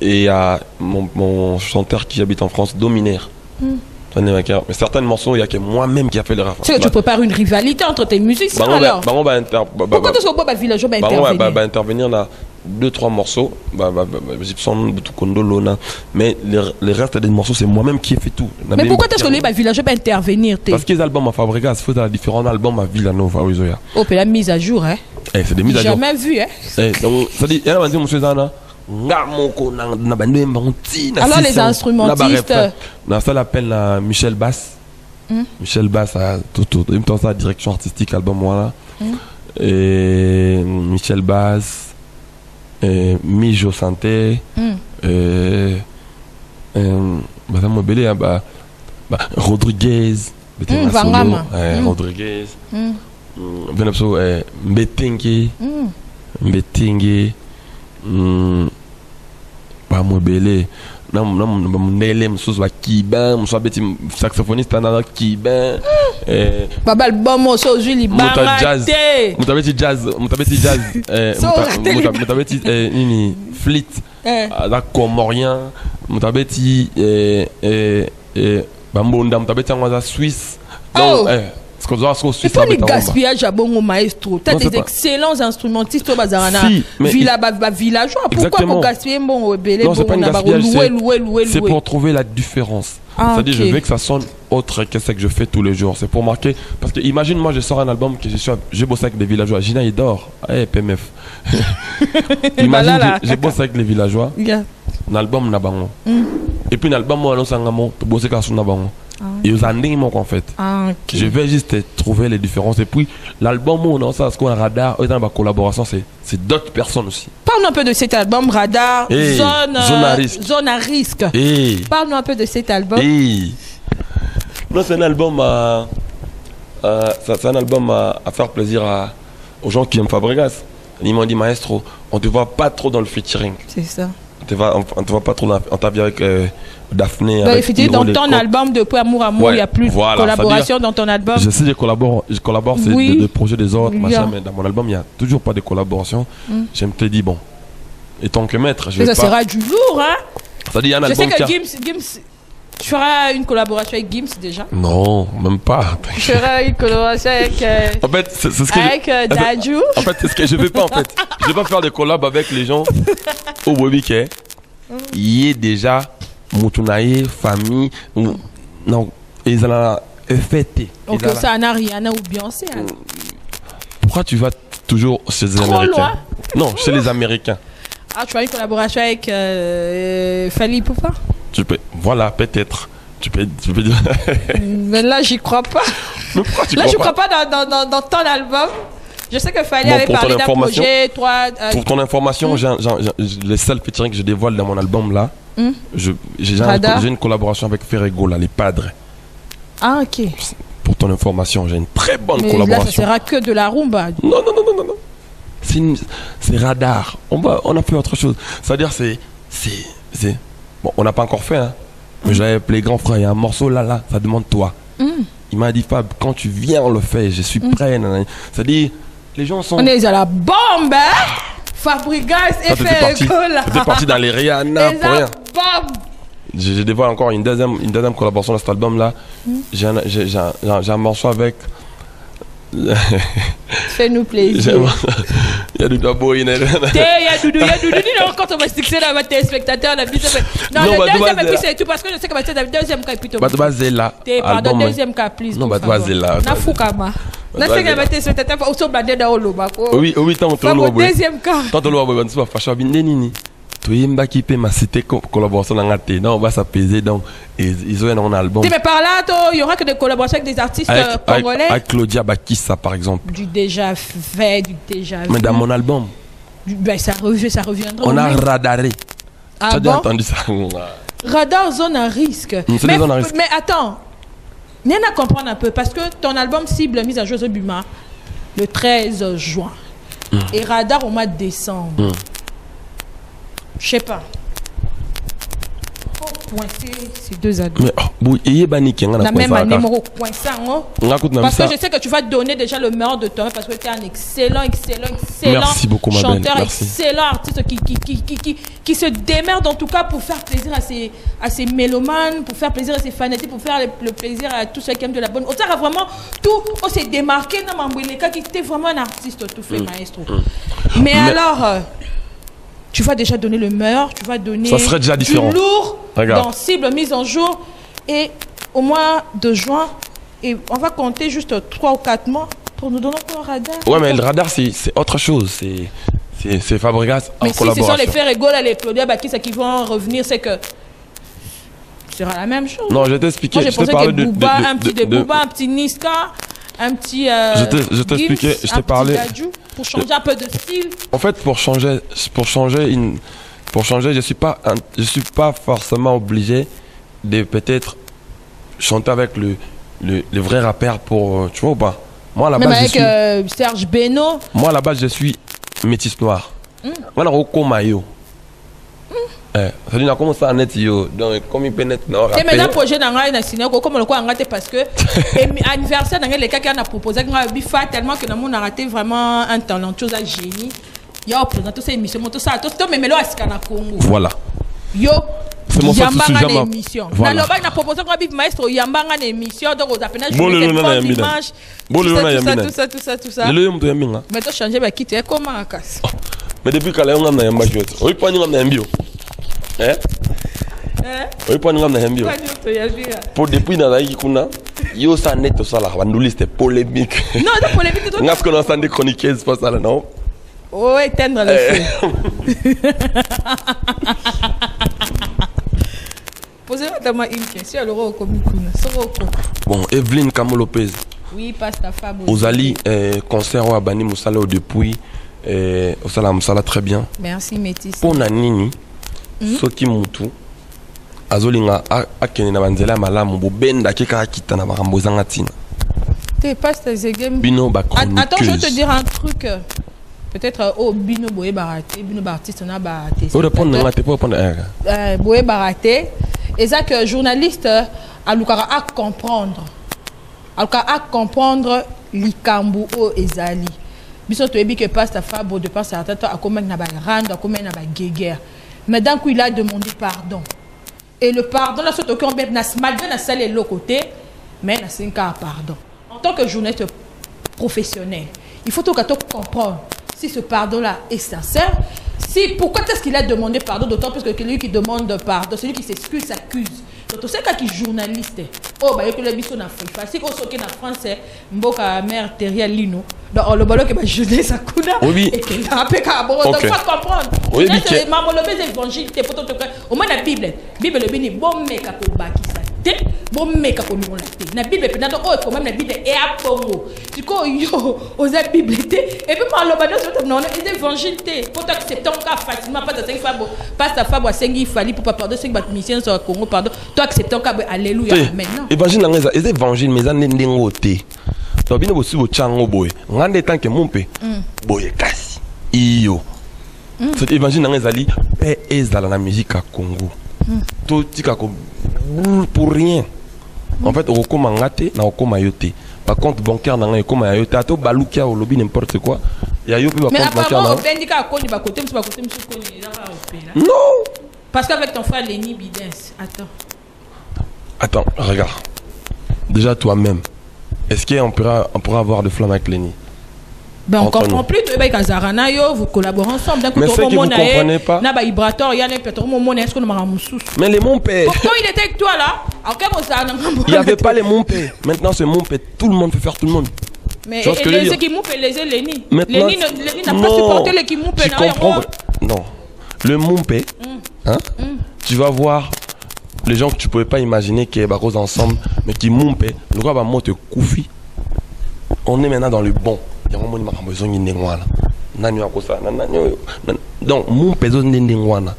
Et il y a mon chanteur qui habite en France, Dominaire. Mais certains morceaux, il y a que moi-même qui a fait le refrain. Tu prépares une rivalité entre tes musiciens alors? Pourquoi est-ce que Village va intervenir? Va intervenir dans 2-3 morceaux. Gibson, Kondolo. Mais le reste des morceaux, c'est moi-même qui ai fait tout. Mais pourquoi est-ce que le Village va intervenir? Parce que les albums à Fabregas, il faut dans différents albums à Villanova. Oh, puis la mise à jour, hein? C'est des mises à jour. Jamais vu, hein? Donc, ça dit, il y a un monsieur Zana. Alors les instrumentistes ça l'appelle Michel Bass. Michel Bass a tout même temps sa direction artistique album voilà. Et Michel Bass Mijo Santé Rodriguez Rodriguez Mbetingi pas moi belé non nele msous wa kiba msous beti saxophoniste na kiba baba album so Julie Bangate mutabeti jazz mutabeti nini fleet la comorien mutabeti bambonda mutabeti ngwa Suisse donc il faut le gaspillage à bon maestro. Tu as des excellents instrumentistes au Bazarana. Villageois. Pourquoi vous gaspillez bon belé? Non, c'est pas une gaspillage. C'est pour trouver la différence. C'est-à-dire, je veux que ça sonne autre que ce que je fais tous les jours. C'est pour marquer. Parce que imagine, moi, je sors un album que j'ai bossé avec des villageois. Gina, il dort. PMF. Imagine, j'ai bossé avec les villageois. Un album Nabango. Et puis, un album, moi, Sangamo, tu bosses avec Nabango. Et aux années en fait. Je vais juste trouver les différences. Et puis l'album on a ça, ce qu'on a radar, dans ma collaboration, c'est d'autres personnes aussi. Pas Parle-nous un peu de cet album Radar, Hey, zone à risque. Zone à risque. Hey. Parle-nous un peu de cet album. Hey. Non, c'est un album c'est un album à faire plaisir aux gens qui aiment Fabregas. Ils m'ont dit, maestro, on te voit pas trop dans le featuring. C'est ça. On te voit pas trop en t'habille avec Daphné. Bah, avec effectivement, Hiro, dans ton album Depuis Amour, Ouais, il n'y a plus voilà, de collaboration dans ton album. Je sais, je collabore c'est Oui. de projets des autres, Oui, machin, bien. mais dans mon album, il n'y a toujours pas de collaboration. J'aime te dire, bon, et tant que maître, je vais Ça pas... sera du lourd, hein. Ça dit, il y a un Je sais album que qui a- Gims, tu feras une collaboration avec Gims déjà. Non, même pas. Tu feras une collaboration avec, En fait, c'est ce que avec Dadju. En fait, c'est ce que je vais pas, en fait. Je vais pas faire des collabs avec les gens au Bobike. Il y a déjà Moutunaye, famille, non, ils ont fêté. Donc ça n'a Rihanna ou Beyoncé. Hein. Pourquoi tu vas toujours chez les Trop Américains? loin. Non, chez les Américains. Ah, tu as une collaboration avec Fally Ipupa. Tu peux, voilà, peut-être. Tu peux dire. Mais là, j'y crois pas. Mais pourquoi tu Là, je crois crois pas dans ton album. Je sais que Fally Bon, avait pour ton parlé d'un information- projet, toi. Pour ton information, les seuls featuring que je dévoile dans mon album là, j'ai Radar. une collaboration avec Ferrego là, les Padres. Ah, ok. Pour ton information, j'ai une très bonne Mais là, ça collaboration. sera que de la rumba. Non. C'est Radar. On a fait autre chose. C'est-à-dire, c'est. Bon, on n'a pas encore fait, hein. Mais j'avais appelé grand frère, il y a un morceau là, ça demande toi. Il m'a dit, Fab, quand tu viens, on le fait, je suis prêt. nanana. C'est-à-dire, les gens sont. On est à la bombe, hein. Fabregas et Toi, Ferrego là. t'étais parti dans les Rihanna Et pour la rien. bombe. Je dévoile encore une deuxième collaboration dans cet album là. J'ai un morceau avec. Fais-nous plaisir. Il y a du double in it. Il y a Doudou, non, quand on va se fixer là, tes spectateurs, la vie, non, Non, le bah, deuxième, bah, et puis c'est tout, parce que je sais que c'est le deuxième cas, et puis tout. Bah, Zela. Pardon, album, deuxième cas, please. Non, pour bah, favor. Zela. Na fukama. Na Bah, sais que Zela. tes spectateurs, au son bandé dans le bas. Oui, tant que Au deuxième cas. tant que l'on va faire nini. Tu es qui peut ma cité collaboration dans la télé. Non, on va s'apaiser donc ils ont un album Mais par là, il y aura que des collaborations avec des artistes congolais. avec Claudia Bakissa par exemple. Du déjà fait, du déjà vu. Mais dans mon album, Ben, ça reviendra. on au a même. radaré. Ah Tu as déjà bon? entendu ça? Radar zone à risque. C'est des zones à risque. Mais attends, N'en à comprendre un peu, parce que ton album cible mise à José Buma le 13 juin et Radar au mois de décembre. Je sais pas. Faut coincer ces deux albums. Mais oui, et bani qui La même année, mon coincé. Parce que je sais que tu vas donner déjà le meilleur de toi, parce que tu es un excellent Merci beaucoup, ma belle. chanteur, Merci. excellent artiste qui se démerde en tout cas pour faire plaisir à ses mélomanes, pour faire plaisir à ses fanatiques, pour faire le plaisir à tous ceux qui aiment de la bonne. On a vraiment tout, on s'est démarqué dans Mambouileka qui était vraiment un artiste tout fait, maestro. Mais alors, tu vas déjà donner le meilleur, tu vas donner Ça serait déjà différent. du lourd, Regarde. dans cible mise en jour, et au mois de juin, et on va compter juste 3 ou 4 mois pour nous donner encore un radar. Ouais, mais le radar, c'est autre chose. C'est Fabregas en Mais si ce collaboration. sont les Ferrego, là, les Claudia Bakissa qui vont revenir, c'est que ce sera la même chose. Non, je vais t'expliquer. Moi, j'ai Je t'ai pensé parlé que Booba, un petit de Booba, un petit Niska, un petit. Je t'ai Gims, expliqué, je t'ai un parlé. petit Dadju, pour changer un peu de style. En fait, pour changer, je suis pas forcément obligé de peut-être chanter avec le vrai rappeur pour, tu vois ou pas. Moi à la Même base, avec Serge Beno. moi à la base je suis métis noir. Moi na ko mayo. Ça dit na comment ça net yo. Donc comme il peut net na Et maintenant, rappeur. projet d'Angaï na signé comme le quoi raté parce que anniversaire d'Angaï les cas qui a proposé que bifa tellement que nous a raté vraiment un talentueux à génie. Yo présenté cette émission tout ça tout mais melo asikana Congo. Voilà. Yo C'est mon Yamba sous na jamais. émission. Voilà. Na loba na proposé que bif maestro Yamba na émission donc on appelle Bon, le nom na Yambina. dimanche. Bon, le nom na Yambina. Tout ça. Le yom to yaminga. Mais toi changer ba quitter comment à casse. Mais depuis kala yom na yamba jot. Oyi pa ni ngam na yambio. Oyi pa ni ngam na yambio. Quoi dire to yavira. Pour depuis na la kuna yo sa net to sala banduli c'était polémique. Non, de polémique tout. Ngas qu'on a entendu chroniquer c'est pas ça là non. Oh, éteindre le feu. Posez-moi d'abord une question. Alors, au comique, Bon, Evelyne Kamo Lopez. oui, passe ta femme. Ozali concert au Abani Moussala depuis et au salam sala très bien. Merci Métis. Pour Nini, soki mutu azolinga akene na banzela malamu bobenda keka kita na makambo zanga tina. T'es pas Zegem. Bino ba chroniqueuse. Attends, je vais te dire un truc. Peut-être au Bino Boé Baraté, Bino Bartiste on a baraté. Faut répondre non, t'es pas répondre. Boé Baraté. Et ça que journaliste a l'ukara à comprendre. À comprendre likambu o ezali. Biso to ebi que passe ta fabo de passe à tata a comment na ba rendre, comment na ba guéguerre. Mais d'un coup il a demandé pardon. Et le pardon là surtout qu'on na malgré na salé l'autre côté, mais na 5 ans pardon. En tant que journaliste professionnel, il faut tout que tu comprennes si ce pardon-là est sincère. Si, pourquoi est-ce qu'il a demandé pardon, d'autant plus que celui qui demande pardon, celui qui s'excuse, s'accuse. Donc, c'est quand il est journaliste. Oh, bah, il y a que les bisous en Afrique. Si on sort en France, Mboka mère Terria Lino. Donc, le ballon qui va jouer sa couda. Oui. Et qu'il a appelé à bord. Donc, il faut comprendre. Oui, mais maman, le évangile, au moins la Bible. Bible, le béni, bon, mec, à Kobaki, ça. Bon mec à nous la Bible pendant quand même la Bible est à Congo du coup yo aux Bible et puis par le bas de non les évangiles pour accepter encore facilement pas de 5 fois pas ta femme à 5 il fallait pour pas pardon 5 missions sur Congo pardon toi accepter encore alléluia maintenant évangile nanga les évangiles mais en ndengoté to bino bosi bo chango boy ngande tant que mompe boy kasi iyo cet évangile nanga ezali ezala na musique à Congo tout tika ko pour rien. En fait, au coma ngate, na au coma yote. Par contre, bancaire n'a rien comme yote. Ato balukia au lobby n'importe quoi. Il y a eu par contre bancaire. Mais apparemment, non. Parce qu'avec ton frère Lenny Bidens, attends, regarde. Déjà toi-même, est-ce qu'on pourra avoir de flammes avec Lenny? Ben on comprend plus vous collaborez ensemble. Mais c'est que vous ne comprenez pas. Mais les mon père. Pourquoi il était avec toi là? Il n'y avait pas les mon père. Maintenant c'est mon père. Tout le monde peut faire tout le monde. Mais les équipes les Lenny. Lenny n'a pas supporté l'équipe mon père. Non. Le mon père. Tu vas voir les gens que tu ne pouvais pas imaginer qui sont ensemble, mais qui mon père. Le gars va monter Koufi. On est maintenant dans le bon. Donc, mon péso n'engwana.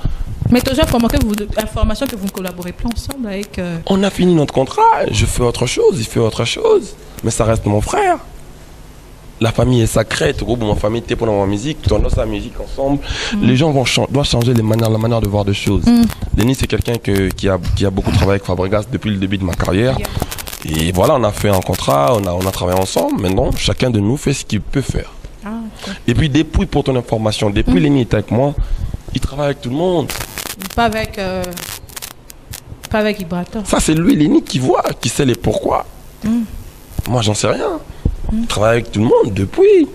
Mais tu as information que vous ne collaborez plus ensemble avec. On a fini notre contrat. Je fais autre chose, il fait autre chose. Mais ça reste mon frère. La famille est sacrée. Tu ma famille, tu es pour la musique, tu as sa musique ensemble. Les gens doivent changer la manière de voir des choses. Denis, c'est quelqu'un qui a beaucoup travaillé avec Fabregas depuis le début de ma carrière. Et voilà, on a fait un contrat, on a travaillé ensemble. Maintenant, chacun de nous fait ce qu'il peut faire. Okay. Et puis, depuis, pour ton information, depuis Lenny est avec moi, il travaille avec tout le monde. Pas avec Ibrahim. Ça, c'est lui, Lenny, qui voit, qui sait les pourquoi. Moi, j'en sais rien. Il travaille avec tout le monde depuis.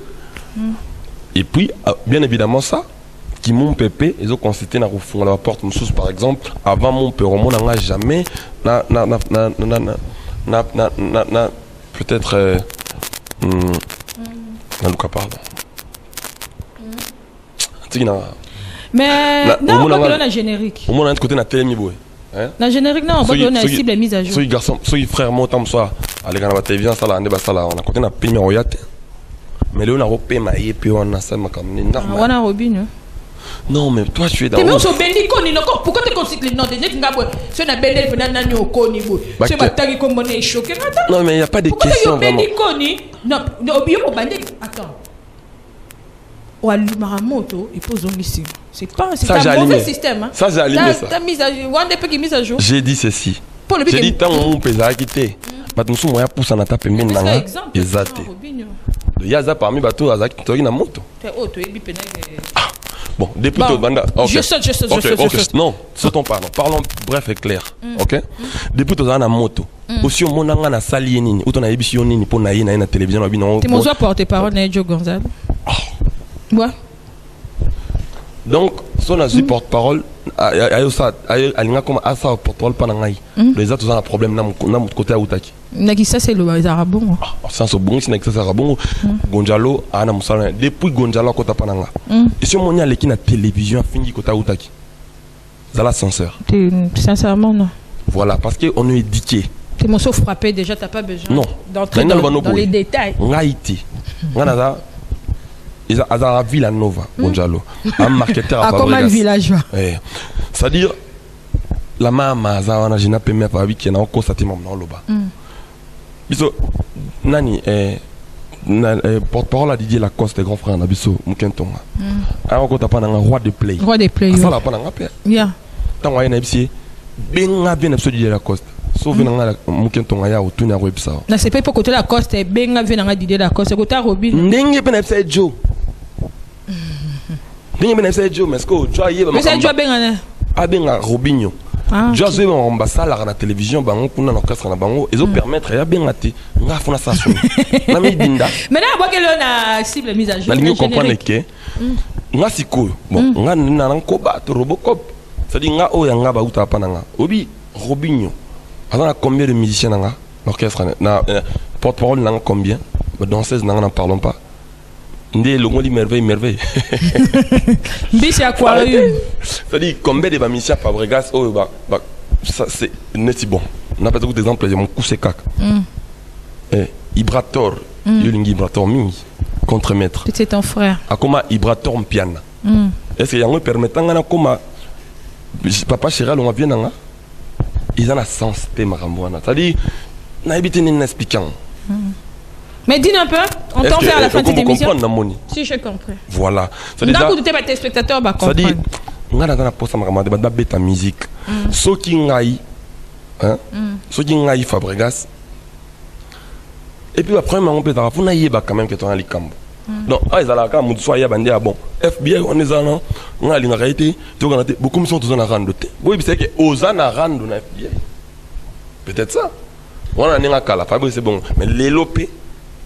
Et puis, bien évidemment, ça, qui mon pépé, ils ont constaté dans la porte Moussous, par exemple, avant mon père, on n'a jamais. Peut-être pardon. Mais non, on va la générique. Au moins, un côté na télémi la générique non, on va donner cible mise à jour. Soy garçon, soy frère montam soit aller dans la télévision ça là, on a côté na pimi oyate. Mais là on a repé ma yépi on a ça ma comme normal. On a Robin. Non, mais toi, tu es dans. Pourquoi tu considères non, non, mais il n'y a pas de question. Non, attends. C'est pas un mauvais système. Ça, j'ai allumé ça. Mise à jour. J'ai dit ceci. J'ai dit tant mon pèse à quitter. Nous sommes à pousser à taper maintenant. Exact. Le Yaza parmi bateau à Zaki, tu as une moto. Bon, depuis tout banda. Je saute. Non, sautons pardon. Parlons bref et clair. OK? Depuis tout ça na moto. Aussi on a na sali nini, ou ton a émission nini pour naïe na télévision na bino. Tu m'as porté parole na Joe Gonzalo. Ouais. Donc, son a porte-parole ayo ça alinga comme asa porte-parole pas na ngai. Les autres ont un problème na mon côté à Outaki. Ça c'est le arabon. Ça c'est bon, c'est ça arabon. Gonzalo ana musala depuis Gonzalo kota pananga. Et si on y a l'équipe na télévision fini kota Outaki. Ça la censeur. Sincèrement non. Voilà, parce que on est éduqué. T'es mon sauf frappé déjà, t'as pas besoin d'entrer dans les détails. Ngaïti. Nganaza à Villanova, Bonjalo. Un marketeur à Fabregas. Comme un villageois. C'est-à-dire, la maman, je n'ai pas mis à vie qui est en constaté mon nom là-bas. Biso, Nani, porte-parole à Didier Lacoste, grand frère, Nabiso, Moukentonga. Alors, quand tu as pas un roi de play. Roi de play. Ça, là, pas un rappel. Yeah. Tant qu'on a un MC, bien, bien, Didier Lacoste. Sauf que Moukentonga, il y a autour de la website. Non, c'est pas pour côté Lacoste, bien, bien, Didier Lacoste, c'est côté Robin. N'engue pas un Joe. N'engue pas un Joe, mais est-ce que tu as eu. Mais c'est un Joe bien, ah, bien, Robinho. Just en ambassade à la télévision, bango kuna l'orchestre na bango, ils ont permettre ya bien até, nga fona ça son. Na mi dinda. Mais là bois que l'on a cible mise à jour. Na lingo comprendre que nga siko, bon, nga na ranko ba to Robocop. Ça dit nga o ya nga ba uta pa nga. Obi Robinho. Alors combien de musiciens nga l'orchestre na porte-parole na combien? Ba danseuse na n'en parlons pas. Ndé le mot dit merveille. Biche aquarium. C'est-à-dire combien de musiciens Fabregas oh ça c'est n'est bon. On a pas d'autres exemples, mon coup c'est cac. Ibrator, Yolingi Ibrator mi contre-maître. C'est ton frère. A comment Ibrator piano. Est-ce que yango permettant na comment papa Chéral on vient nga. Ils ont la sens te marambouana. C'est-à-dire na habité ni expliquant. Mais dis un peu, on t'en fait à la fin de cette émission. Si je comprends. Voilà. D'accord, tu es téléspectateur, bah comprendre. C'est-à-dire, on a dans la poste à maramade, bah bête musique. Ce qui ngaï, hein, ce qui ngaï Fabregas. Et puis après, on peut dire, on a yé bah quand même que tu as un licambo. Donc, ah ils allaient quand même soit yé bandé à bon. FBI on est là, on a l'ingarité, tu as beaucoup de gens qui sont en rando. Oui, c'est que aux en rando na FBI. Peut-être ça. On a n'enga kala, Fabregas c'est bon, mais les lopés.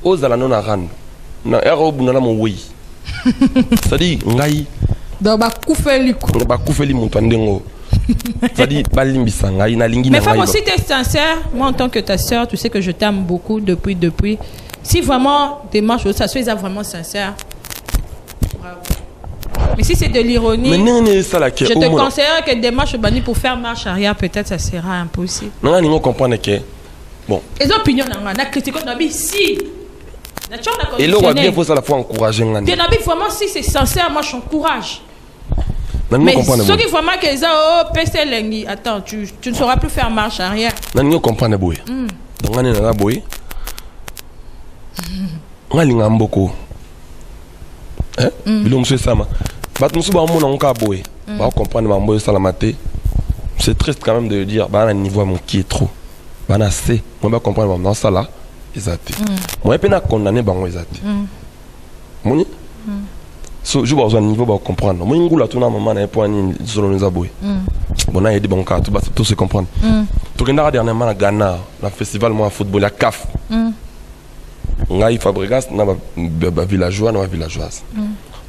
Ozala non arand na erobu na mo oui c'est-à-dire ngai do ba kufeli muntu ndengo c'est-à-dire balimbisa ngai na lingi na ngai. Mais femme aussi t'es sincère, moi en tant que ta sœur, tu sais que je t'aime beaucoup depuis. Si vraiment démarche ça soit vraiment sincère. Bravo. Mais si c'est de l'ironie, je te conseillerais que démarche bani pour faire marche arrière, peut-être ça sera impossible. Non, on comprend que bon. Les opinions na critique on a si et là, on va bien faut à la fois encourager. Vraiment, si c'est sincère, moi, je t'encourage. Mais ceux qui vraiment que ça, oh, PC Lengi, attends, tu ne sauras plus faire marche arrière. Non, comprends boy. Donc, on est là, boy. On a l'ingamboko. Hein? Bilou monsieur Sama. Bah, nous sommes en mon cas, boy. Bah, on comprend ma boy salamate. C'est triste quand même de dire, bah, un niveau mon qui est trop. Bah, on a assez. On va comprendre dans ça là. Exact. Moi, je suis condamné par moi. Exact. Moi, je vais au niveau pour comprendre. Moi, je suis là, maman, je suis là, bon, là, il y a des bons cas, tout se comprendre. Tout le monde dernièrement à Ghana, le festival de football, la CAF. Ngaï Fabregas, na villageois, na villageoise.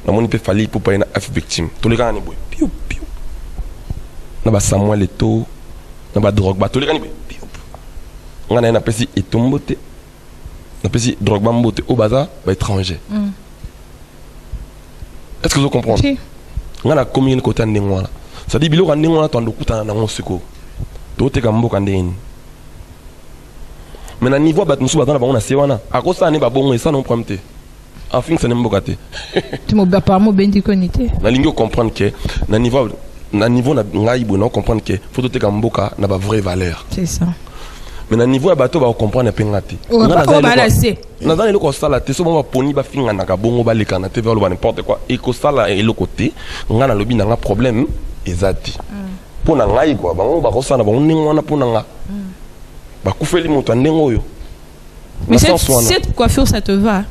Na mon peut falloir pour pas une F victime. Tous les gars, piou piou. Na Samuel Eto'o, na drogue, tous les gars, piou. On a un appel et tomboté. On appelle ça drogue bamboté au bazar, étranger. Est-ce que vous comprenez? On a combien de côtés de Némoana? Ça dit, bilo quand Némoana t'en douta dans mon secours. Tout est comme beaucoup d'ennemis. Mais à niveau bat nous sommes dans la bonne séwana. À cause ça n'est pas bon et ça non prompté. Enfin ça n'est pas gâté. Tu m'as pas parlé bien du connecté. Na lingo comprendre que na niveau na ngaïbo non comprendre que faut tout est comme beaucoup n'a pas vraie valeur. C'est ça. Mais na niveau ya bato ba comprendre na pengati. On va pas balancer. Na dans le ko sala te so ba poni ba finga na ka bongo ba leka na te vers n'importe quoi et ko sala et le côté nga na lobi na nga problème ezati. Pour na ngai quoi bango ba ko sala ba ningo na pour na nga. Ba kufeli moto ndengo yo. Mais cette coiffure ça te va?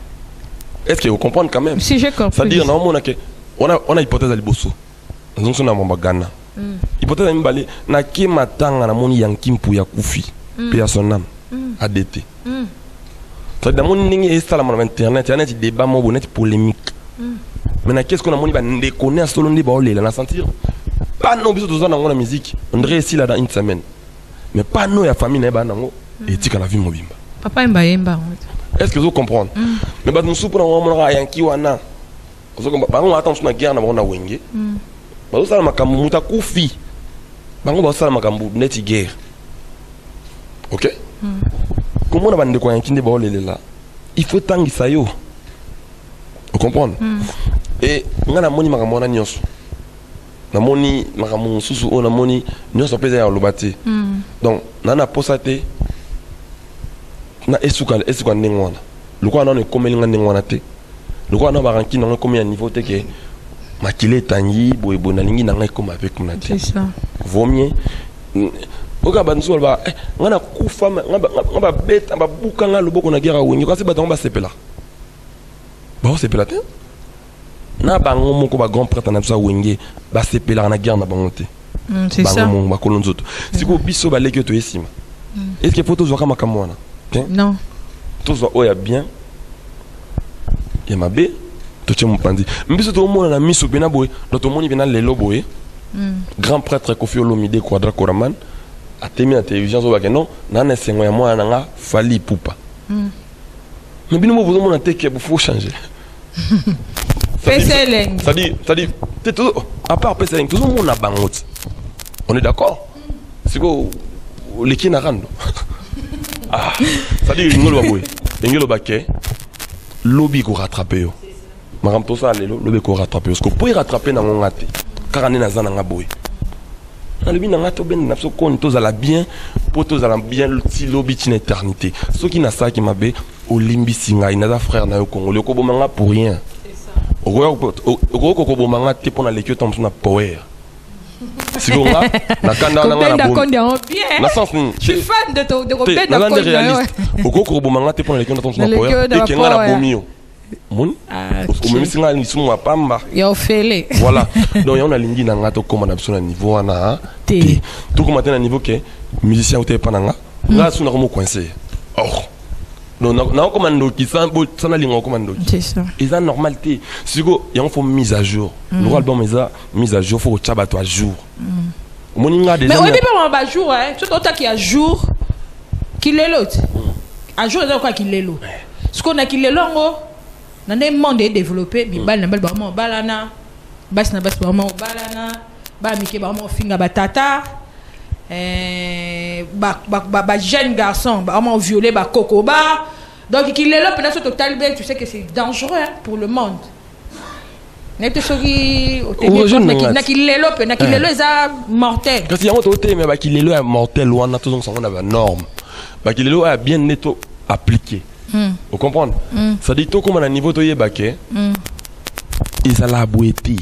Est-ce que vous comprenez quand même? Si j'ai compris. C'est-à-dire on a hypothèse à liboso. Nous sommes dans Ghana. Hypothèse à mbali na ki matanga na moni yanki mpu ya kufi. Puis à son âme, ADT. C'est dans mon ligne et ça, sur Internet, il y a des débats polémiques. Maintenant, qu'est-ce qu'on a dit? On déconne à ce qu'on dit, on a senti. Pas nous, besoin dans la musique. On dirait ici là dans une semaine. Mais pas nous, la famille, et tu la vie mobile. Papa Mbaemba. Est-ce que vous comprenez? Mais nous sommes pour un yanki wana. On attend sur la guerre, on a wengé. On a makambu mutakufi. On a makambu neti guerre. Ok? Comment on a dit quoi? Il faut tanguer ça yo. Ok? comprendre et nga na moni makambo na nyonso na moni makambo susu o na moni nyonso peza ya lobate donc na posa te na esuka ndengwana lokwa na komeli nga ndengwana te lokwa na baranki na komeli ya niveau te ke makile tangi boyebo na lingi na ngai comme avec mon C'est ça. vaut mieux oka banzo ba ngana kufa ngaba beta ba buka nga loboko na guerre wengi kasi bato ba sepela ba sepela te na bango moko ba grand prêtre na tsa wengi ba sepela na guerre na bango te C'est ça. bango ba kolonzoto siko biso ba leki to esima est-ce que photo zoka makamwana Non. to zo oya bien ya mabe to tche mpandi mbiso to mona na miso bena boy do to moni bena lelo boy grand prêtre Kofi Olomide Quadra Koraman a temi na télévision zo ba non na sengo ya mwana nga fali pupa mais bino mo bozo mona te ke faut changer PCLN. ça dit t'es tout à part PCLN tout le monde a bangote on est d'accord c'est quoi les qui na rando ah ça dit ngolo boy ngolo baké lobby ko rattraper yo maram to ça lelo lobby ko rattraper parce que pour y rattraper na ngate car na zana nga boy na lobby na ngato ben na so kon to za la bien pour to za la bien le lobby une éternité ce qui na ça qui mabe olimbi singa ina frère na yo congolais ko bomanga pour rien oko bomanga te pona lekio tombe na power sigonga na kanda na ngana bien. na sens ni Je suis fan de te na lande réaliste oko bomanga te pona lekio tombe na power et que ngana bomio mon o même singa ni sumu pamba Yo fele. voilà donc y a on a lingi na ngato comme na biso na niveau na Te. tout comme na niveau que musicien ou te pananga nga suna comme coincé or non na commando qui ça na lingo commando C'est ça. et ça normalité siko y a faut mise à jour le album mise à jour faut tchaba toi à jour moninga déjà Mais on dit pas mon jour hein, tout autant qu'il y a jour qu'il est l'autre. À jour c'est quoi qu'il est l'autre. Ce qu'on a qu'il est longo dans des mondes développés, bibal na bal ba mo balana, bas na bas ba mo balana, ba mike ba mo finga batata. Ba jeune garçon ba mo violé ba kokoba. Donc qu'il est là pendant ce total ben tu sais que c'est dangereux hein, pour le monde. N'était soki au na qu'il est là pendant qu'il est là ça mortel. parce qu'il y a autre mais ba qu'il est là mortel loin tout donc ça on a norme ba qu'il est là bien netto appliqué vous comprenez ça dit tout comme à niveau to yebake et ça la boéti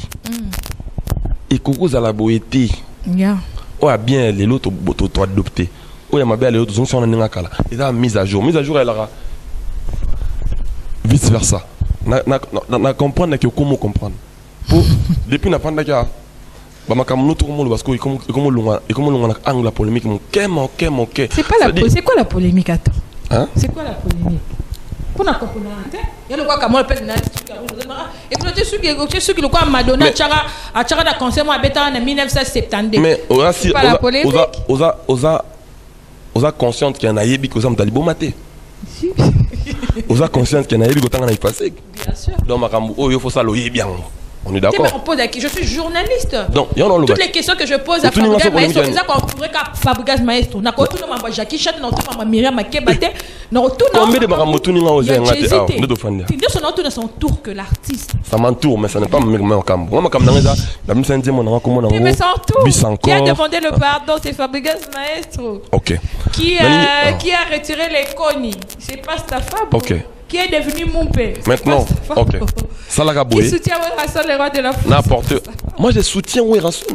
et koko ça la boéti Yeah. oh bien les autres to adopté oh ya mabe les autres sont on a kala et ça mise à jour elle aura vice versa na comprendre que comment comprendre pour depuis na panda ka ba makamno tout monde parce que comment longa angle la polémique mon ok C'est pas la c'est quoi la polémique attends? Hein? C'est quoi la polémique? Pour na comprendre il y a le quoi comme on peut na et puis tu sais que le quoi Madonna tchara a tchara da concert moi beta en 1972 mais c'est pas la polémique oza consciente qu'il y en a yebi ko za mtalibo maté oza consciente qu'il y en a yebi ko tanga na passé bien sûr donc makambo oh il faut ça lo yebi yango on est d'accord on pose je suis journaliste donc y en a toutes les questions que je pose à Fabrice Maestro c'est ça qu'on pourrait qu'à Fabrice Maestro na ko tout ma Jackie Chan na tout ma Myriam Makebate na tout non combien de makambo tout ninga oza ngate ah ne do fanda tu dis son tour que l'artiste ça m'entoure mais ça n'est pas makambo moi makambo nanga la msenze mon nanga komo nango bis encore qui a demandé le pardon c'est Fabrice Maestro OK qui a retiré les conis c'est pas Stafab OK qui est devenu mon père maintenant OK ça la gaboué qui soutient Werrason le roi de la France n'importe moi je soutiens Werrason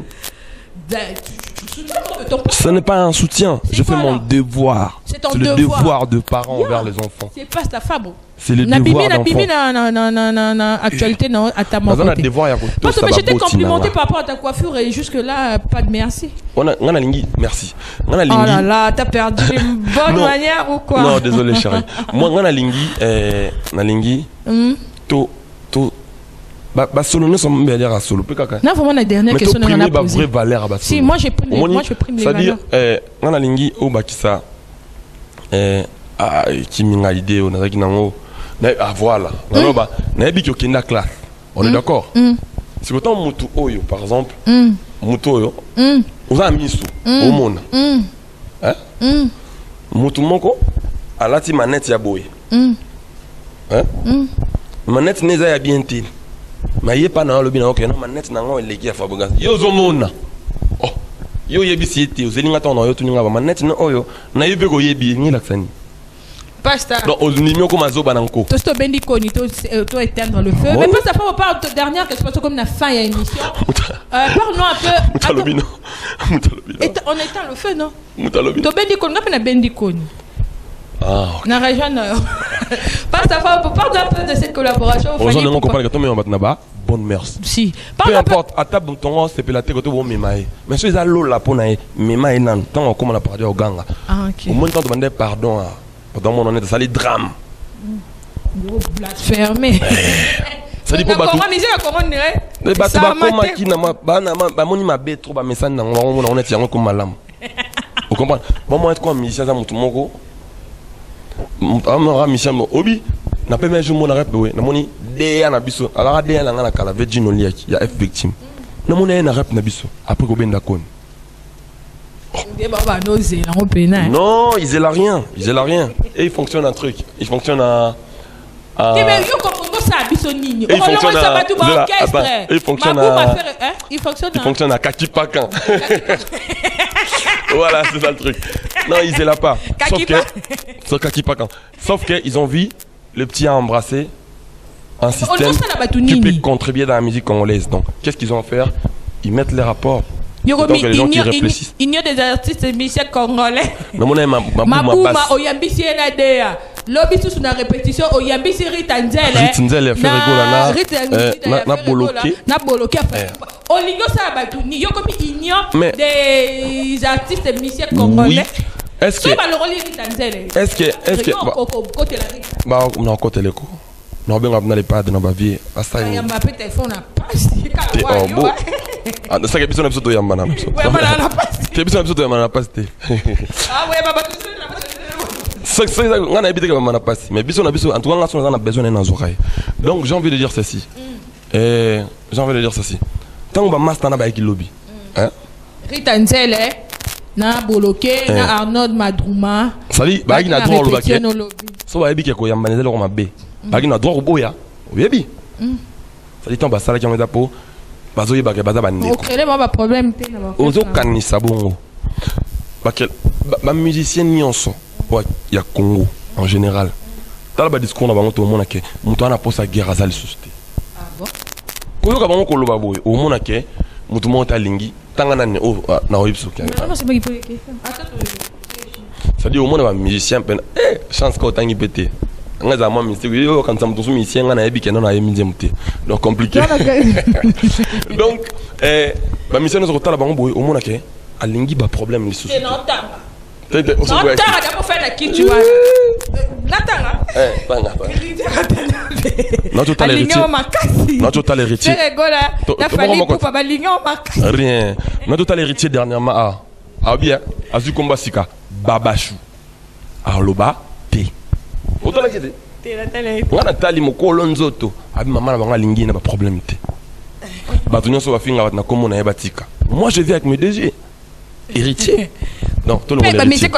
ce n'est pas un soutien je fais mon devoir c'est le devoir de parents envers les enfants c'est pas Stafab c'est le devoir d'enfant Bibi na actualité non à ta mort parce que j'étais complimenté par rapport à ta coiffure et jusque là pas de merci on a lingi merci oh là là t'as perdu une bonne manière ou quoi non désolé chérie moi on a lingi to ba solo ne sommes bien à solo pe kaka non vraiment la dernière question on a posé vraie valeur à si moi j'ai pris les valeurs c'est-à-dire on a lingi au bakisa kiminga idée on a kinango voilà na yebi ko kinda classe on est d'accord c'est autant mutu oyo par exemple mutu oyo oza misu omona hein mutu moko alati manette ya boye hein manette neza ya bien te mais yé pas na lobi na OK non manette na ngo eleki ya Fabregas yo zomona oh yo yebisi ete ozelinga ta na yo tuninga ba manette na oyo na yebe ko yebi ni laksani Pasta. donc ozimio comme azoba nanko Tosto bendi koni to éteindre le feu. Mais pas ça pas parle de dernière question comme la fin il y a émission. Parlons un peu. Mutalobino. On éteint le feu non? Mutalobino. To bendi koni na bendi koni. Ah. Na région pas ça pas parler un peu de cette collaboration. Aujourd'hui on comprend que toi mais on va naba bonne merci. Si. Peu importe à table ton c'est pelaté côté bon memaye. Mais si ça l'eau là pour na memaye nan tant on comment on a parlé au ganga. Ah OK. Au moins temps demander pardon à dans mon honnête, ça les drames. Blasphémé. Ça dit pas bateau. Les bateaux comme qui n'a pas moni ma bête trop ba message dans on est tiens comme malam. Vous comprenez? Bon moi être comme musicien ça mutu moko. Amara Michel obi na pas même jour mon rap oui. Na moni de na biso. Alors de na ngana kala Virgin Oliaki ya F victime. Na moni na rap na biso après ko benda kon. Non, ils aient rien. Ils aient rien. Et ils fonctionnent un truc. Ils fonctionnent à. Il fonctionne à Kakipakan. Voilà, c'est ça le truc. Non, ils aient là pas. Sauf Kakipakan. Sauf qu'ils ont vu le petit à embrasser un système qui peut contribuer dans la musique congolaise. Donc, qu'est-ce qu'ils ont à faire? Ils mettent les rapports. Il y a des artistes musiciens congolais. Mabouma, Oyambisi Enadea. L'obis sur la répétition, Oyambisi Ritanzele. Ritanzele, fait rigola na boloké. Na boloké. Olingo Sabatuni, yo comme ignore des artistes musiciens congolais. Est-ce que bah non côté les coups. Non ben on a les pas dans ma vie. Asta. Il y a ma téléphone a passé. Oh bon. Ah, ça que besoin d'absolu yamba na. Tu besoin d'absolu yamba na passe. Ah ouais baba tout ça. Ça on a habité que yamba na passe. Mais besoin en tout cas on a besoin d'un oreille. Donc j'ai envie de dire ceci. J'ai envie de dire ceci. Tant que master na ba ki lobby. Hein? Rita Nzele na boloké na Arnold Madrouma. Ça dit ba ki na droit lobby. So ba habité ko yamba nzele ko mabe. Ba ki na droit boya. Oyebi. Ça dit tant ba sala ki on pour bazo yeba ke baza bandeko. Okrele ba problème te na ba. Ozo kanisa bongo. Ba musicien nyonso ya Congo en général. Tala ba discours na bango to mona ke mutu ana posa guerre azali société. Ah bon? Koyo ka bango ko loba boye o mona ke mutu monta lingi tanga na ne o na oyipso ke. Non c'est pas qu'il faut. Ça dit au monde ba musicien pen chance ka otangi pété. Nga za moi mystique yo quand ça mutu musicien nga na yebi ke na yebi nzemte. Donc compliqué. Donc ba musicien no tala bango boye o mona ke alingi ba problème li société. Non, d'abord faire la qui tu vois. Natanga. Notre total héritier. Rien. Notre total héritier dernièrement a bien Azukomba Sika Babachou. Aloba T. Otala kete. Ngana tali mokolo nzoto. Abi mama na banga lingi na ba problème té. Batunyo so ba finga na komo na yebatika. Moi je vis avec mes DG. Héritier. Non, tout le monde est héritier.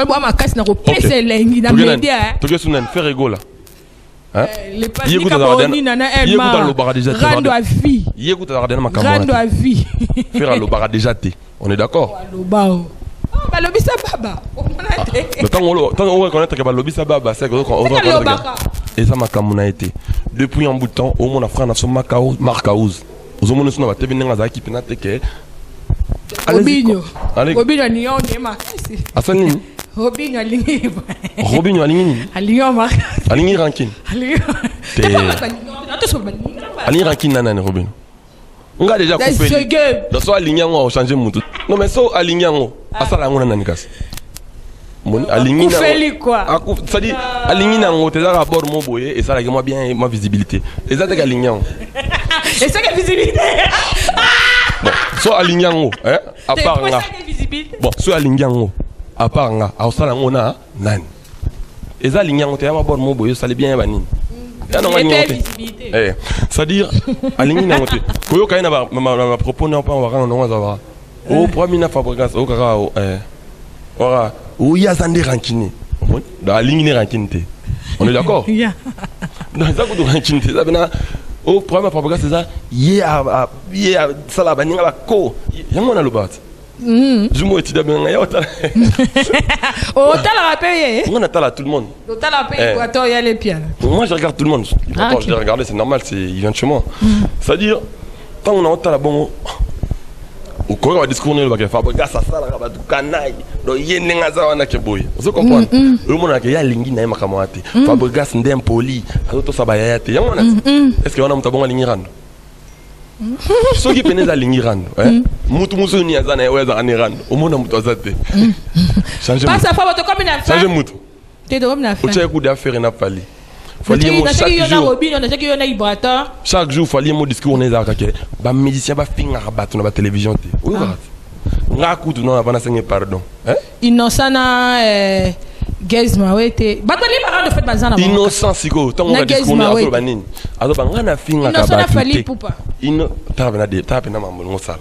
Tu veux souvenir, faire rigoler. Hein? Il écoute le bar déjà. Rando à vie. Il écoute le Rando à vie. Faire le bar déjà. On est d'accord? Bah lobby ça baba. Mais tant on reconnaît que lobby ça baba, c'est que on et ça m'a kamuna été. Depuis un bout de temps, au moins la France a son Marcaouz. Aux hommes nous va te venir à qui penate que Robinho. Robinho ni on est marqué. Asani. Robinho alingi. Robinho alingi. Alingi marqué. Alingi ranking. Alingi ranking nana Robinho. On a déjà coupé. Dans soit aligné on changer mutu. Non mais so aligné on. Asala ngona nani kasi. Moni aligné na. Feli quoi. Ça dit aligné na on te za rapport mo boye et ça la moi bien ma visibilité. Et ça te aligné on. Et ça que visibilité. Bon, soit aligné en haut, hein, à part là. Bon, soit aligné en haut, à part là, à ça là on a nan. Et ça aligné en haut, tu as ma bonne mot, boy, ça l'est bien banni. C'est-à-dire aligné en haut. Koyo kaina ma propos n'a pas on va non ça va. Oh, premier na Fabregas, oh kara, ora, oh ya zande rankini. Bon, da aligné rankini. On est d'accord? dans ça que ranking ça bena au problème propagande c'est ça hier ça la baninga la ko yango na lobat jumo etida benga ya ota oh tala rapé on a tala tout le monde tala rapé attends il y a les pieds moi je regarde tout le monde quand je les regarde c'est normal c'est il vient de chez moi c'est à dire quand on a tala bon au corps va discours ne va faire gars ça la ba du kanai do yenenga za wana ke boy vous comprenez le monde a que ya lingi na makamati Fabregas ndem poli azoto saba ya te yango na est-ce que on a mutabonga lingi rando so ki peneza lingi rando mutu muso ni azana ya weza ani rando o monde mutu azate changer pas ça fa votre comme une changer mutu te do comme une affaire o tchai ku d'affaire na fali chaque jour fallait mon discours n'est pas que ba musicien ba finga rabattre na ba télévision te oui nga kutu non avant na pardon innocent na Gazma wete batali ba de fait bazana innocent siko tant on discours na azo banini azo banga na finga ka innocent na fali pupa inno tape na mambo ngo sala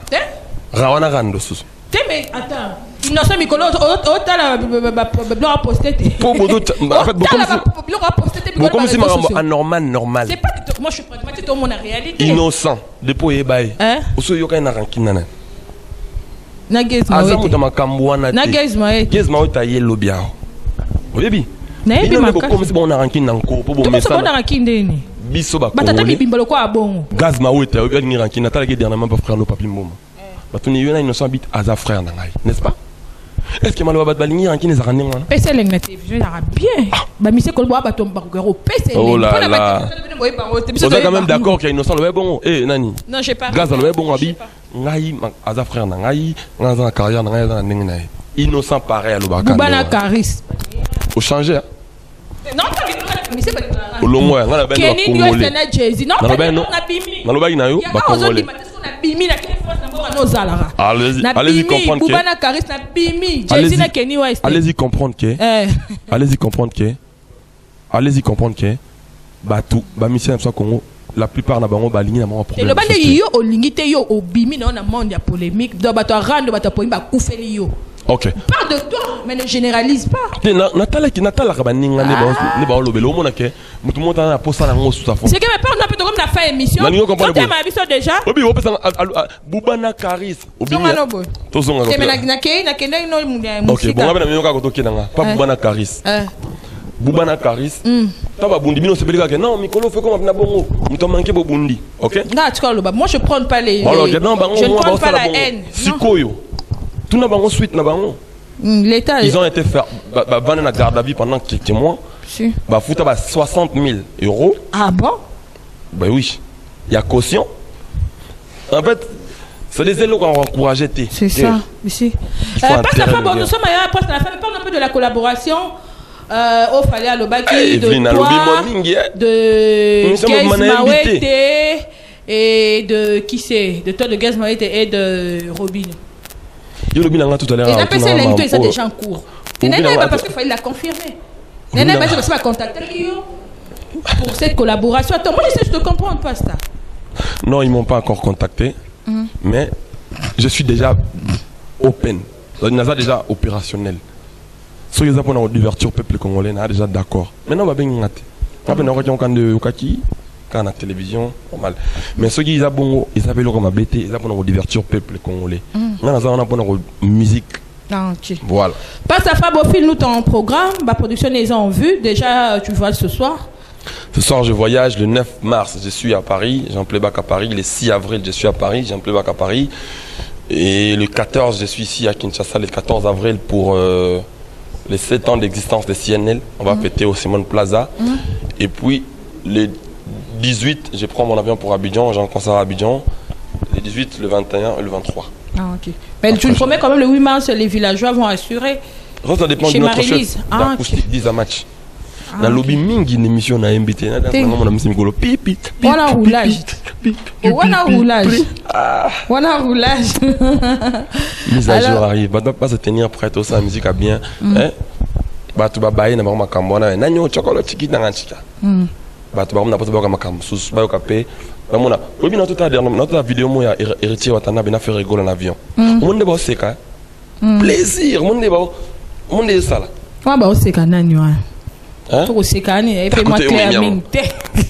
rawana rando susu te mais attends innocent mikolo otala blog posté pour bodo en fait comme si marambo anormal c'est pas que moi je suis pragmatique dans mon réalité innocent depuis bail oso yoka na rankina na Gazma azamu ta makambo wana na Gazma ota yelo biao oyebi na yebi makasi comme si bon na rankina nko po bon message na rankina ndeni biso ba batata bibimbolo kwa bongo Gazma ota yoka rankina tala ke dernièrement pas frère no papi mboma batuni yona innocent bit aza frère na ngai n'est-ce pas est-ce que maloba bat balingi rankina za ranenga pese leng na télévision ça bien ba mise ko ba batom ba ko pese oh là là on est quand même d'accord qu'il y a innocent le bon nani non j'ai pas Gaz le bon abi ngai aza frère na ngai na carrière na ngai na ndenge na innocent pareil à lobaka Boubana Karis au changer non mise ba au long moi ngala ben ko congolais non na bimi na lobaki na yo ba congolais bimi na allez-y comprendre que Boubana Karis na bimi Jay-Z na Kenny West allez-y comprendre que allez-y comprendre que batu ba mission ça Congo la plupart na bango ba lingi na bango problème le bande yo o lingi te yo o bimi na monde ya polémique do bato rando bato poimi ba kufeli yo OK parle de toi mais ne généralise pas natala ka baninga ne ba lobelo mona ke mutu mota na posa na ngo sous sa fond c'est que mes parents n'ont pas comme la fin émission on t'aime à biso déjà obi o pesa Boubana Karis obi to zonga c'est na kende no musique OK bon ngabena myoka ko to kenanga pas Boubana Karis Boubana Karis taba bundi bino sepelika ke non mikolo fait comme na bongo muto manqué bo bundi OK na tu le moi je prends pas les je ne prends pas la haine sikoyo tout na bango suite na bango l'état ils ont été faire vendre na garde à vue pendant quelques mois ba fouta ba 60 000 euros ah bon bah oui il y a caution en fait c'est des élèves qu'on encourageait c'est ça ici pas ça fait bon nous sommes à poste la fin parle un peu de la collaboration au fallait à l'obaki de Gazma Wete et de qui c'est de toi de Gazma Wete et de Robin yo Robin nga tout à l'heure et la PC l'into est déjà en cours et n'est pas parce qu'il fallait la confirmer n'est pas parce que va contacter pour cette collaboration attends moi je te comprends pas ça non ils m'ont pas encore contacté mais je suis déjà open c'est déjà opérationnel. So ils ont une ouverture peuple congolais na déjà d'accord. Maintenant on va bien ngate. Après on va quand de kaki quand la télévision normal. Mais ceux qui ils appellent comme BT, ils ont une ouverture peuple congolais. On a une musique. Voilà. Passe à Fabo Phil nous ton programme, ma production les ont vu déjà tu vois ce soir. Ce soir je voyage le 9 mars, je suis à Paris, j'ai un playback à Paris, le 6 avril je suis à Paris, j'ai un playback à Paris et le 14 je suis ici à Kinshasa le 14 avril pour les 7 ans d'existence de CNL, on va fêter au Simone Plaza. Et puis, le 18, je prends mon avion pour Abidjan, j'ai un concert à Abidjan. Le 18, le 21 et le 23. Ah, ok. Mais tu nous promets quand même le 8 mars, les villageois vont assurer. Ça dépend de notre chef d'acoustique 10 à match. Dans le lobby, mingi une émission na MBT. Voilà roulage. Voilà roulage. Voilà roulage. Mise à jour arrive. Bah, pas se tenir prêt au ça, la musique a bien. Bah, tu vas bailler, n'a pas ma cambona. Nanyo, chocolat, chiquit, n'a chica. Bah, tu vas n'a pas de ma cam, sous, bah, au capé. Bah, mon a. Oui, notre vidéo, moi, héritier, Watana, bien fait rigoler en avion. Mon débat, c'est quoi? Plaisir, mon débat. Mon débat, ça là. Moi, bah, c'est qu'un nanyo. Hein? Pour aussi et puis moi clairement.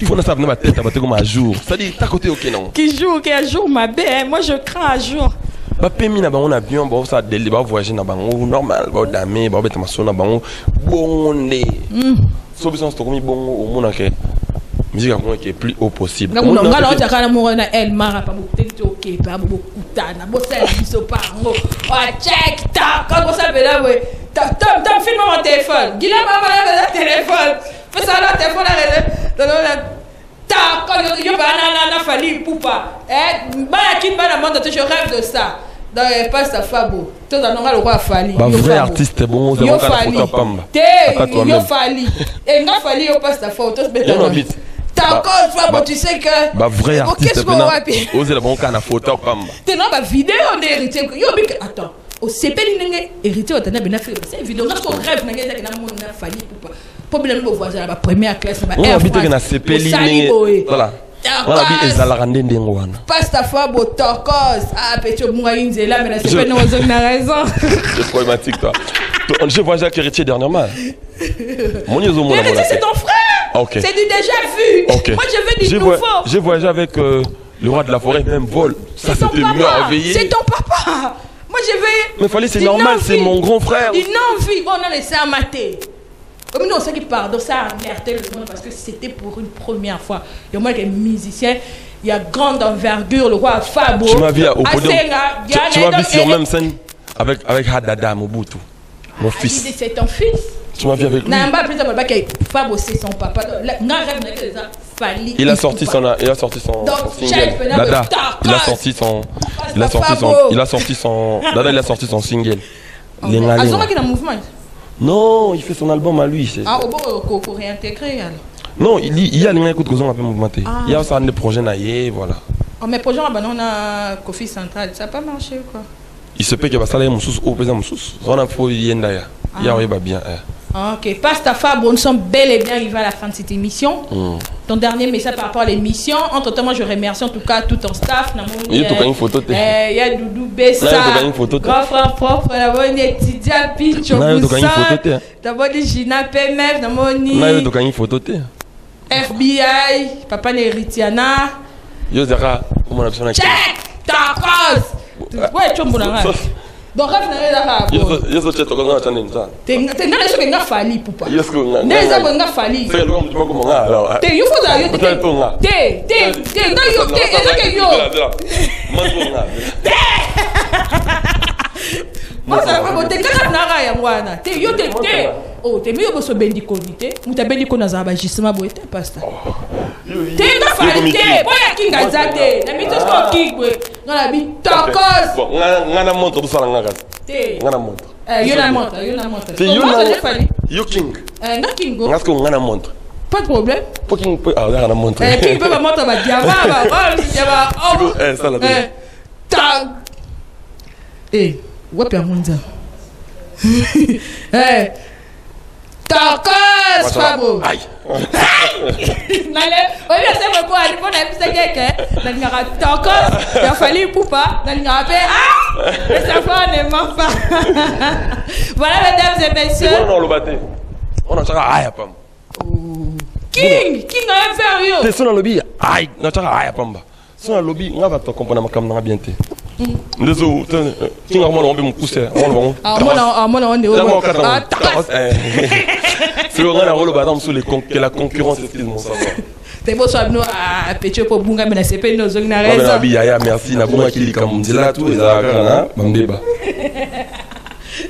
Faut ça venir ma tête à comme à jour. Ça dit t'as côté OK non. Qui joue ma belle, moi je crains à jour. Ba pemi na bango na avion ba ça délai ba voyager na bango normal ba dame ba beta maso na bango bonné. So besoin de comme bon au monde que musique à qui est plus haut possible. Non non ngala on jakana mo na El Mara pa beaucoup de OK pa beaucoup kutana bo ça biso pango. Oh check ta comment ça fait là ouais. Tom filme mon téléphone. Guilla m'a parlé de téléphone. Fais ça là téléphone là. Ta quand yo banana na fali poupa. Ba kin ba na monde je rêve de ça. Dans passe à Fabo. Tout dans le roi fali. Ba vrai artiste bon, c'est mon cas photo pamba. Yo fali. Et na fali yo passe à photo bêtement. Ta quand tu sais que ba vrai artiste bena. Oser la bon cas na photo pamba. T'es non ba vidéo d'héritier. Yo attends. Au CP n'engé hérité au tana bena fait c'est vidéo na son rêve n'engé ça na monde na fali poupa. Problème bo voisin la première classe ba air. On habite que na CP n'engé. Voilà. Voilà bi ezala ndende ngwana. Pasta Fabo Torcos. Ah petit moyen là mais na CP na ozong na raison. C'est problématique toi. Je vois Jacques Héritier dernièrement. Mon yozo mon Héritier c'est ton frère. OK. C'est du déjà vu. Okay. Moi je veux du nouveau. J'ai voyagé avec le roi de la forêt même vol. Ça c'était merveilleux. C'est ton papa. Moi je veux. Mais fallait c'est normal, c'est mon grand frère. Une envie. On a laissé à mater. Comme nous on sait qu'il pardon ça a alerté le monde parce que c'était pour une première fois. Et moi qui est musicien, il y a grande envergure le roi Fabo. Tu m'as vu au podium. Tu m'as vu sur même scène avec Hadada Mobutu. Mon fils. C'est ton fils. Tu m'as vu avec lui. Namba plus tard que Fabo c'est son papa. Il a sorti son single. Dada, il a sorti son single. Azoma qui est dans le mouvement. Non, il fait son album à lui. Ah, au bon, pour réintégrer alors. Non, il y a les écoutes que ont un peu mouvementé. Il y a ça des projets naïe, voilà. Oh, mais projet on a Kofi Central, ça n'a pas marché ou quoi? Il se peut que va salaire mon sous au présent mon sous. On a faut y aller. Il y a bien. Ok, Pasta Fabo, nous sommes bel et bien arrivés à la fin de cette émission. Ton dernier message par rapport à l'émission. Entre-temps, moi je remercie en tout cas tout ton staff. Il y a une photo. Il y a Doudou Bessa, grand frère propre, il y a Tidia Picho, d'abord Gina PMF, il y a une photo. FBI, Papa Neritiana. Check! Ta cause! Ouais, tu m'as donc rêve na là yeso cheto ko ngata nini sana tenga leso ke ngafali pupa yeso ngata neza ko ngafali c'est lo mtu ko ngala te yuko za yo te nga yo te eza ke yo manzo moi ça va boter kana na ga ya ngwana te yo te oh te miyo boso bendi konité muta bendi kona za ba jisima boete pasta te ngafali te boya kinga zate na mito ko kigwe ngala bi tokos ngana montre do sala ngaka ngana montre yo na montre te yo king nga kingo ngasko ngana montre pas de problème king peut ngana montre king peut ba montre ba diamant ba oh ça la ta wapi amunza Tokos Fabo aïe nale oyo sema kwa alipo na pisa keke na ngara Tokos il a fallu poupa na ngara pe et ça va ne ment pas. Voilà mesdames et messieurs on le battait on a chaka aya pam king inférieur te sona lobby aïe na chaka aya pamba sona lobby ngaba to comprendre makam na bien te ndezo king a mo mon pousser on on est c'est le grand rôle badam sur les que la concurrence est mon savoir c'est beau soit nous à petit pour bunga mais na CP nos na raison merci na bunga qui comme là tout les akana bambeba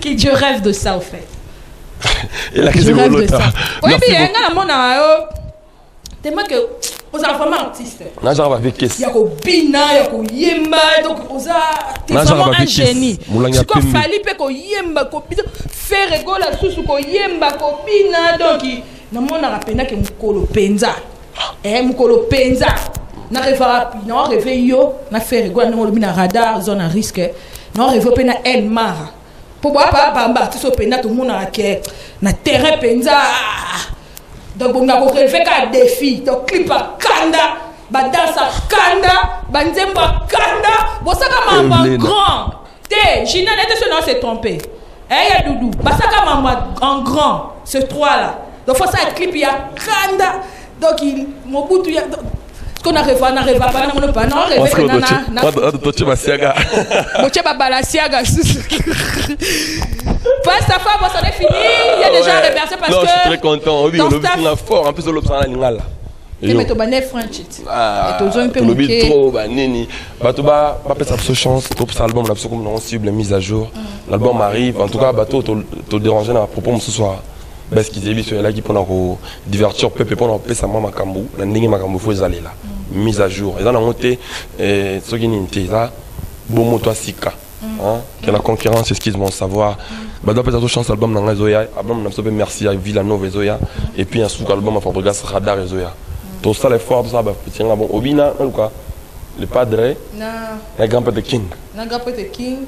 qui Dieu rêve de ça au fait et la question de ça oui bien na mona yo tellement que on a vraiment artiste na genre avec qu'est-ce yako bina yako yemba donc on a vraiment un génie ce qu'on fallait pe ko yemba ko faire rigoler sous ko yemba ko bina donc na mona rapena ke mukolo penza mukolo penza na revara na rêver yo na faire rigoler na bina radar zone à risque na rêver pe na El Mara pour pas bamba tout so pena tout monde na terrain penza. Donc on a rêvé qu'à défi donc clip à kanda ba danse à kanda ba nzemba kanda bon ça comme un grand te Gina n'était ce nom s'est trompé y a Doudou ba ça comme en grand ce trois là Donc, faut ça un clip, il y a Kanda. Donc, mon bout, il y a. Qu'on n'arrive pas, n'arrive pas, non, pas, non, Parce que tu vas siaga. Tu vas balasiaga. Passe ta femme, ça est fini. Il y a déjà remercié parce que. Non, je suis très content. Oui, on a fort. En plus, on a l'ingala. Et mais tu vas ne French. Ah, tu as trop, nini. Bah, tu vas pas faire sa chance. Trop ça, l'album, on a besoin comme cible, mise à jour. L'album arrive. En tout cas, bateau, tu déranger à propos ce soir. Parce qu'ils évitent là qui pendant divertir peuple pendant que ça m'a macambo, la ningue macambo faut aller là. Mise à jour. Et dans la montée, ce qui n'est là, bon mot toi sika. Que la concurrence excuse mon savoir. Bah d'après ta chance album dans les Zoya, album n'a pas merci à Villanova Zoya et puis un sous album à Fabregas Radar Zoya. Tout ça l'effort tout ça bah tiens là bon Obina quoi. Le padre. Non. Le grand-père de King. Le grand-père de King.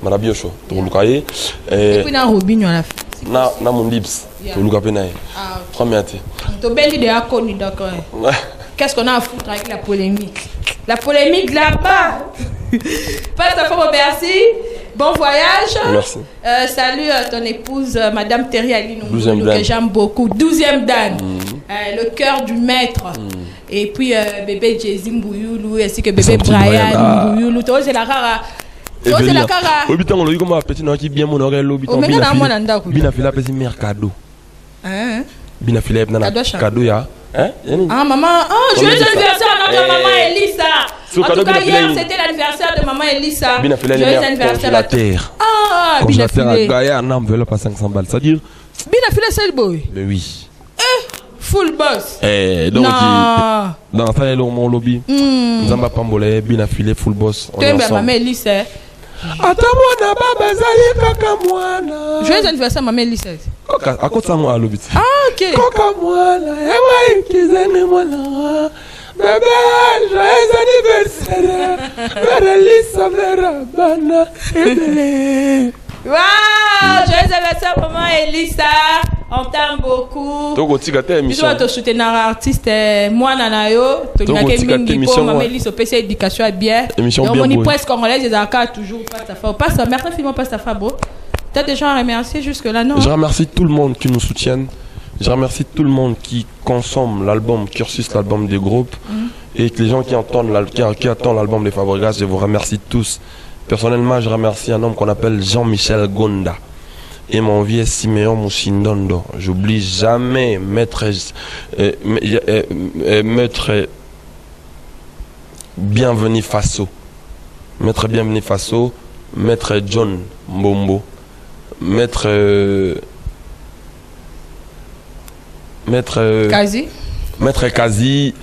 Marabiocho. Tout le cahier. Et puis dans Robinho à la fin. Na mon lips. Tout le capenaille. Ah. Première thé. Tu belle idée à connu d'accord. Qu'est-ce qu'on a à foutre avec la polémique? La polémique là-bas. Passe ta femme, merci. Bon voyage. Merci. Salut à ton épouse, Madame Terry Aline, que j'aime beaucoup. 12e Dan. Le cœur du maître. Et puis bébé Jésus Mbouyoulou, ainsi que bébé Brian Mbouyoulou. Toi, c'est la rare. Toi, c'est la cara. Au bitan, on l'a eu comme un petit nom qui bien mon oreille. Bina fila pesi mercado. Bina fila cadeau ya. Ah maman, oh joyeux anniversaire à notre maman Elisa. En tout cas hier c'était l'anniversaire de maman Elisa. Joyeux anniversaire à terre. Ah Bina fila Gaïa un enveloppe à 500 balles. C'est-à-dire Bina fila c'est le boy. Mais oui. Full boss. Donc dans ça est mon lobby. Nzamba Pambolé Bina fila full boss. Tu es maman Elisa. Atamwana baba zali kaka mwana. Joyeux anniversaire maman Elisa. À côté ça moi à lobby. Ah ok. Kaka mwana, ewa ikizeni mwana. Bébé, joyeux anniversaire. Vera Lisa, Vera Bana. Waouh, joyeux anniversaire maman Elisa. On t'aime beaucoup. Donc tu gâtes émission. Tu dois te soutenir artiste moi nanayo. Tu n'as qu'un mingi pour maman Elisa PC éducation bien. Émission bien. On y presse congolaise des arcades toujours pas ta fa. Pas ça, merci finalement pas ta fa bro. T'as déjà à remercier jusque là non? Je remercie tout le monde qui nous soutienne. Je remercie tout le monde qui consomme l'album Cursus, l'album des groupes. Et les gens qui attendent l'album des Fabregas, je vous remercie tous. Personnellement, je remercie un homme qu'on appelle Jean-Michel Gonda. Et mon vieux Siméon Mouchindondo. J'oublie jamais Maître Bienvenu Faso. Maître Bienvenu Faso. Maître John Mbombo. Maître Kazi. Maître Kazi,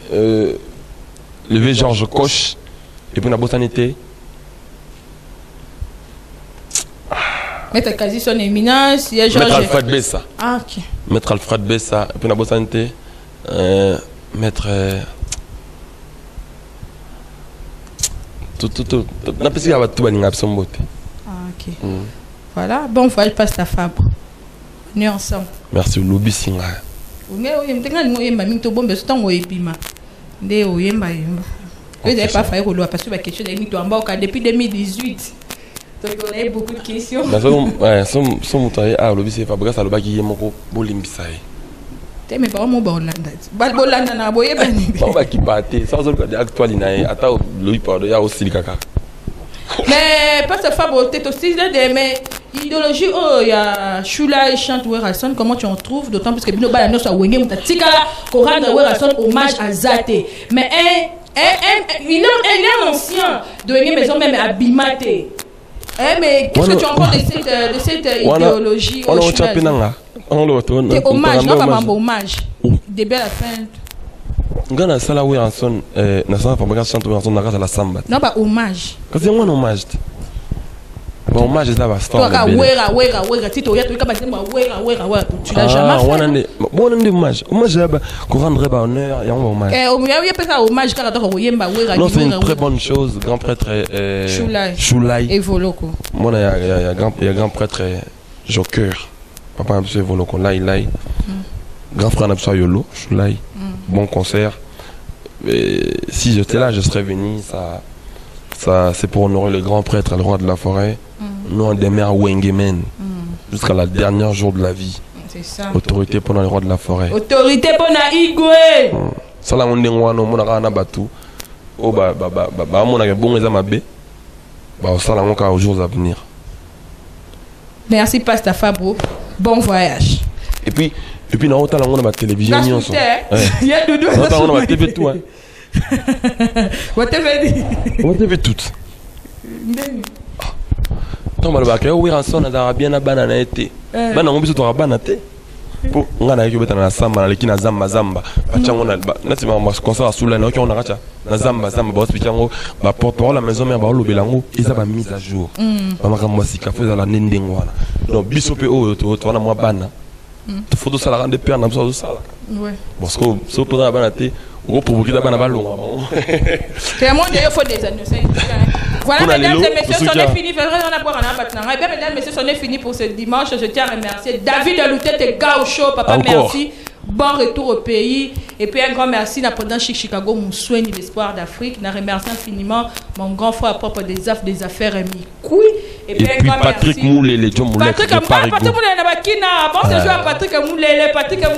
levé Georges Koch, et puis la botanité. Maître Kazi, son éminence, il y a Georges. Maître Alfred Bessa. Ah, ok. Maître Alfred Bessa, et puis la botanité. Maître. Tout. On a pensé qu'il y avait tout le monde. Ah, ok. Voilà, bon voyage, passe ta femme. On est ensemble. Merci, Loubi Singa. Vous n'avez pas fait parce que la question est depuis 2018. Donc on a eu beaucoup de questions. Son moutaré a le c'est Fabregas à le bac qui est mon bolimbisa. T'es mes parents m'ont Bolanda. Bolanda n'a boyé bani. On va qui partait. Ça vous a actuel inae. Attends le pardon ya aussi le caca. Mais pas sa femme tête aussi mais idéologie oh il y a Shula et chante Werason comment tu en trouves d'autant plus que Bino Bala no so wenge mutatika ko rendre Werason hommage à Zate mais il est un ancien de Wenge maison même à Bimate. Mais qu'est-ce que tu en penses de cette idéologie on est championnat on le retourne hommage non pas hommage des belles affaires. Ngana sala Werason na sala Fabregas chante Werason na casa la samba. Non pas hommage. Parce que c'est un hommage. Bon, hommage est là bas. Toi wera tito ya tu ka basemba wera tu l'as jamais fait. Bon hommage. Hommage là qu'on rendrait ba honneur et on hommage. Il y a pas hommage quand on yemba wera. Non, c'est une très bonne chose, grand prêtre Choulai et Voloko. Moi il y a grand prêtre Joker. Papa monsieur Voloko là. Grand frère Napsa Yolo Choulai. Bon concert. Si j'étais là, je serais venu. Ça, c'est pour honorer le grand prêtre, le roi de la forêt. Nous, on demeure Wengemen jusqu'à la dernière jour de la vie. C'est ça. Autorité pour les rois de la forêt. Autorité pour na Igwe. Ça là on est ngwano mon na batu. Oh ba mon a bon les amabe. Bah ça là on ka aux jours à venir. Merci Pasteur Fabro. Bon voyage. Et puis dans autant là on a ma télévision ni on son. Il y a Doudou. On a ma TV tout hein. What TV? On TV tout. Donc le bac oui rançon na bien na banana été. Bana on biso to rabana te. Po ngana yake beta na samba na lekina zamba bachango na nati ba concert sous la na on aracha na zamba ba hospitango ba porte-parole la maison mère ba lobelango eza ba mise à jour. Ba makambo sika feza la ndengo wana. Donc biso pe o to wana mwa bana. Tu faut ça la rendre père na biso ça. Ouais. Parce que so pour bana te o provoquer bana ba longa. Clairement il faut des annonces. Voilà, mesdames et messieurs, c'en est fini. Bien, mesdames et messieurs, c'en est fini pour ce dimanche. Je tiens à remercier David Aloutet et Gao Show. Papa, merci. Bon retour au pays. Et puis un grand merci à pendant Chicago, mon soin de l'espoir d'Afrique. Je remercie infiniment mon grand frère à propos des affaires Mikoui. Et puis Patrick Moulé, les John Moulé. Patrick Moulé, la bakina. Bon, c'est joué à Patrick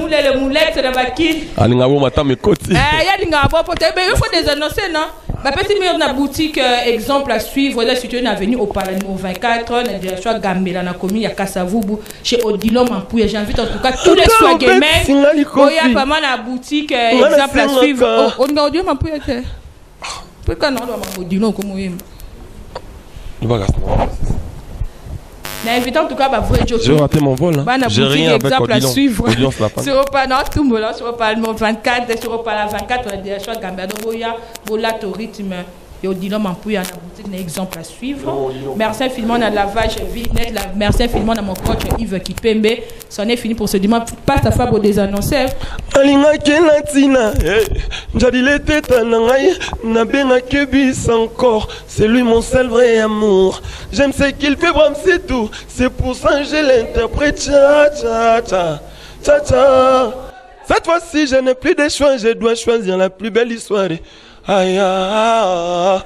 Moulé, le Moulé, c'est la bakine. Alingabo matin mes côtés. Il faut des annoncer, non? Ma petite meilleure na boutique exemple à suivre là situé dans l'avenue au Palais 24 dans la direction Gambela na commune à Kassavubu chez Odilon Mampouya. J'invite en tout cas tous les swagmen. Il y a pas mal la boutique exemple à suivre. Odilon Mampouya. Pourquoi non Odilon comme J'invite en tout cas vrai Joe. J'ai raté mon vol. J'ai rien avec Odilon. Sur au Palais Tumbola sur au Palais 24 sur au Palais 24 dans la direction Gambela. Donc il y a volato rythme. Et Odilon Mampouya na boutique un exemple à suivre. Merci infiniment à lavage Vinet, merci infiniment à mon coach Yves Kipembe. C'en est fini pour ce dimanche. Passe à Fabo des annonceurs. Alinga Kenatina, Jadile Teta Nangaï, Nabenga Kebis encore. C'est lui mon seul vrai amour. J'aime ce qu'il fait, bram, c'est tout. C'est pour ça que je l'interprète. Cha cha cha cha cha. Cette fois-ci, je n'ai plus de choix. Je dois choisir la plus belle histoire. Aïe, aïe, aïe.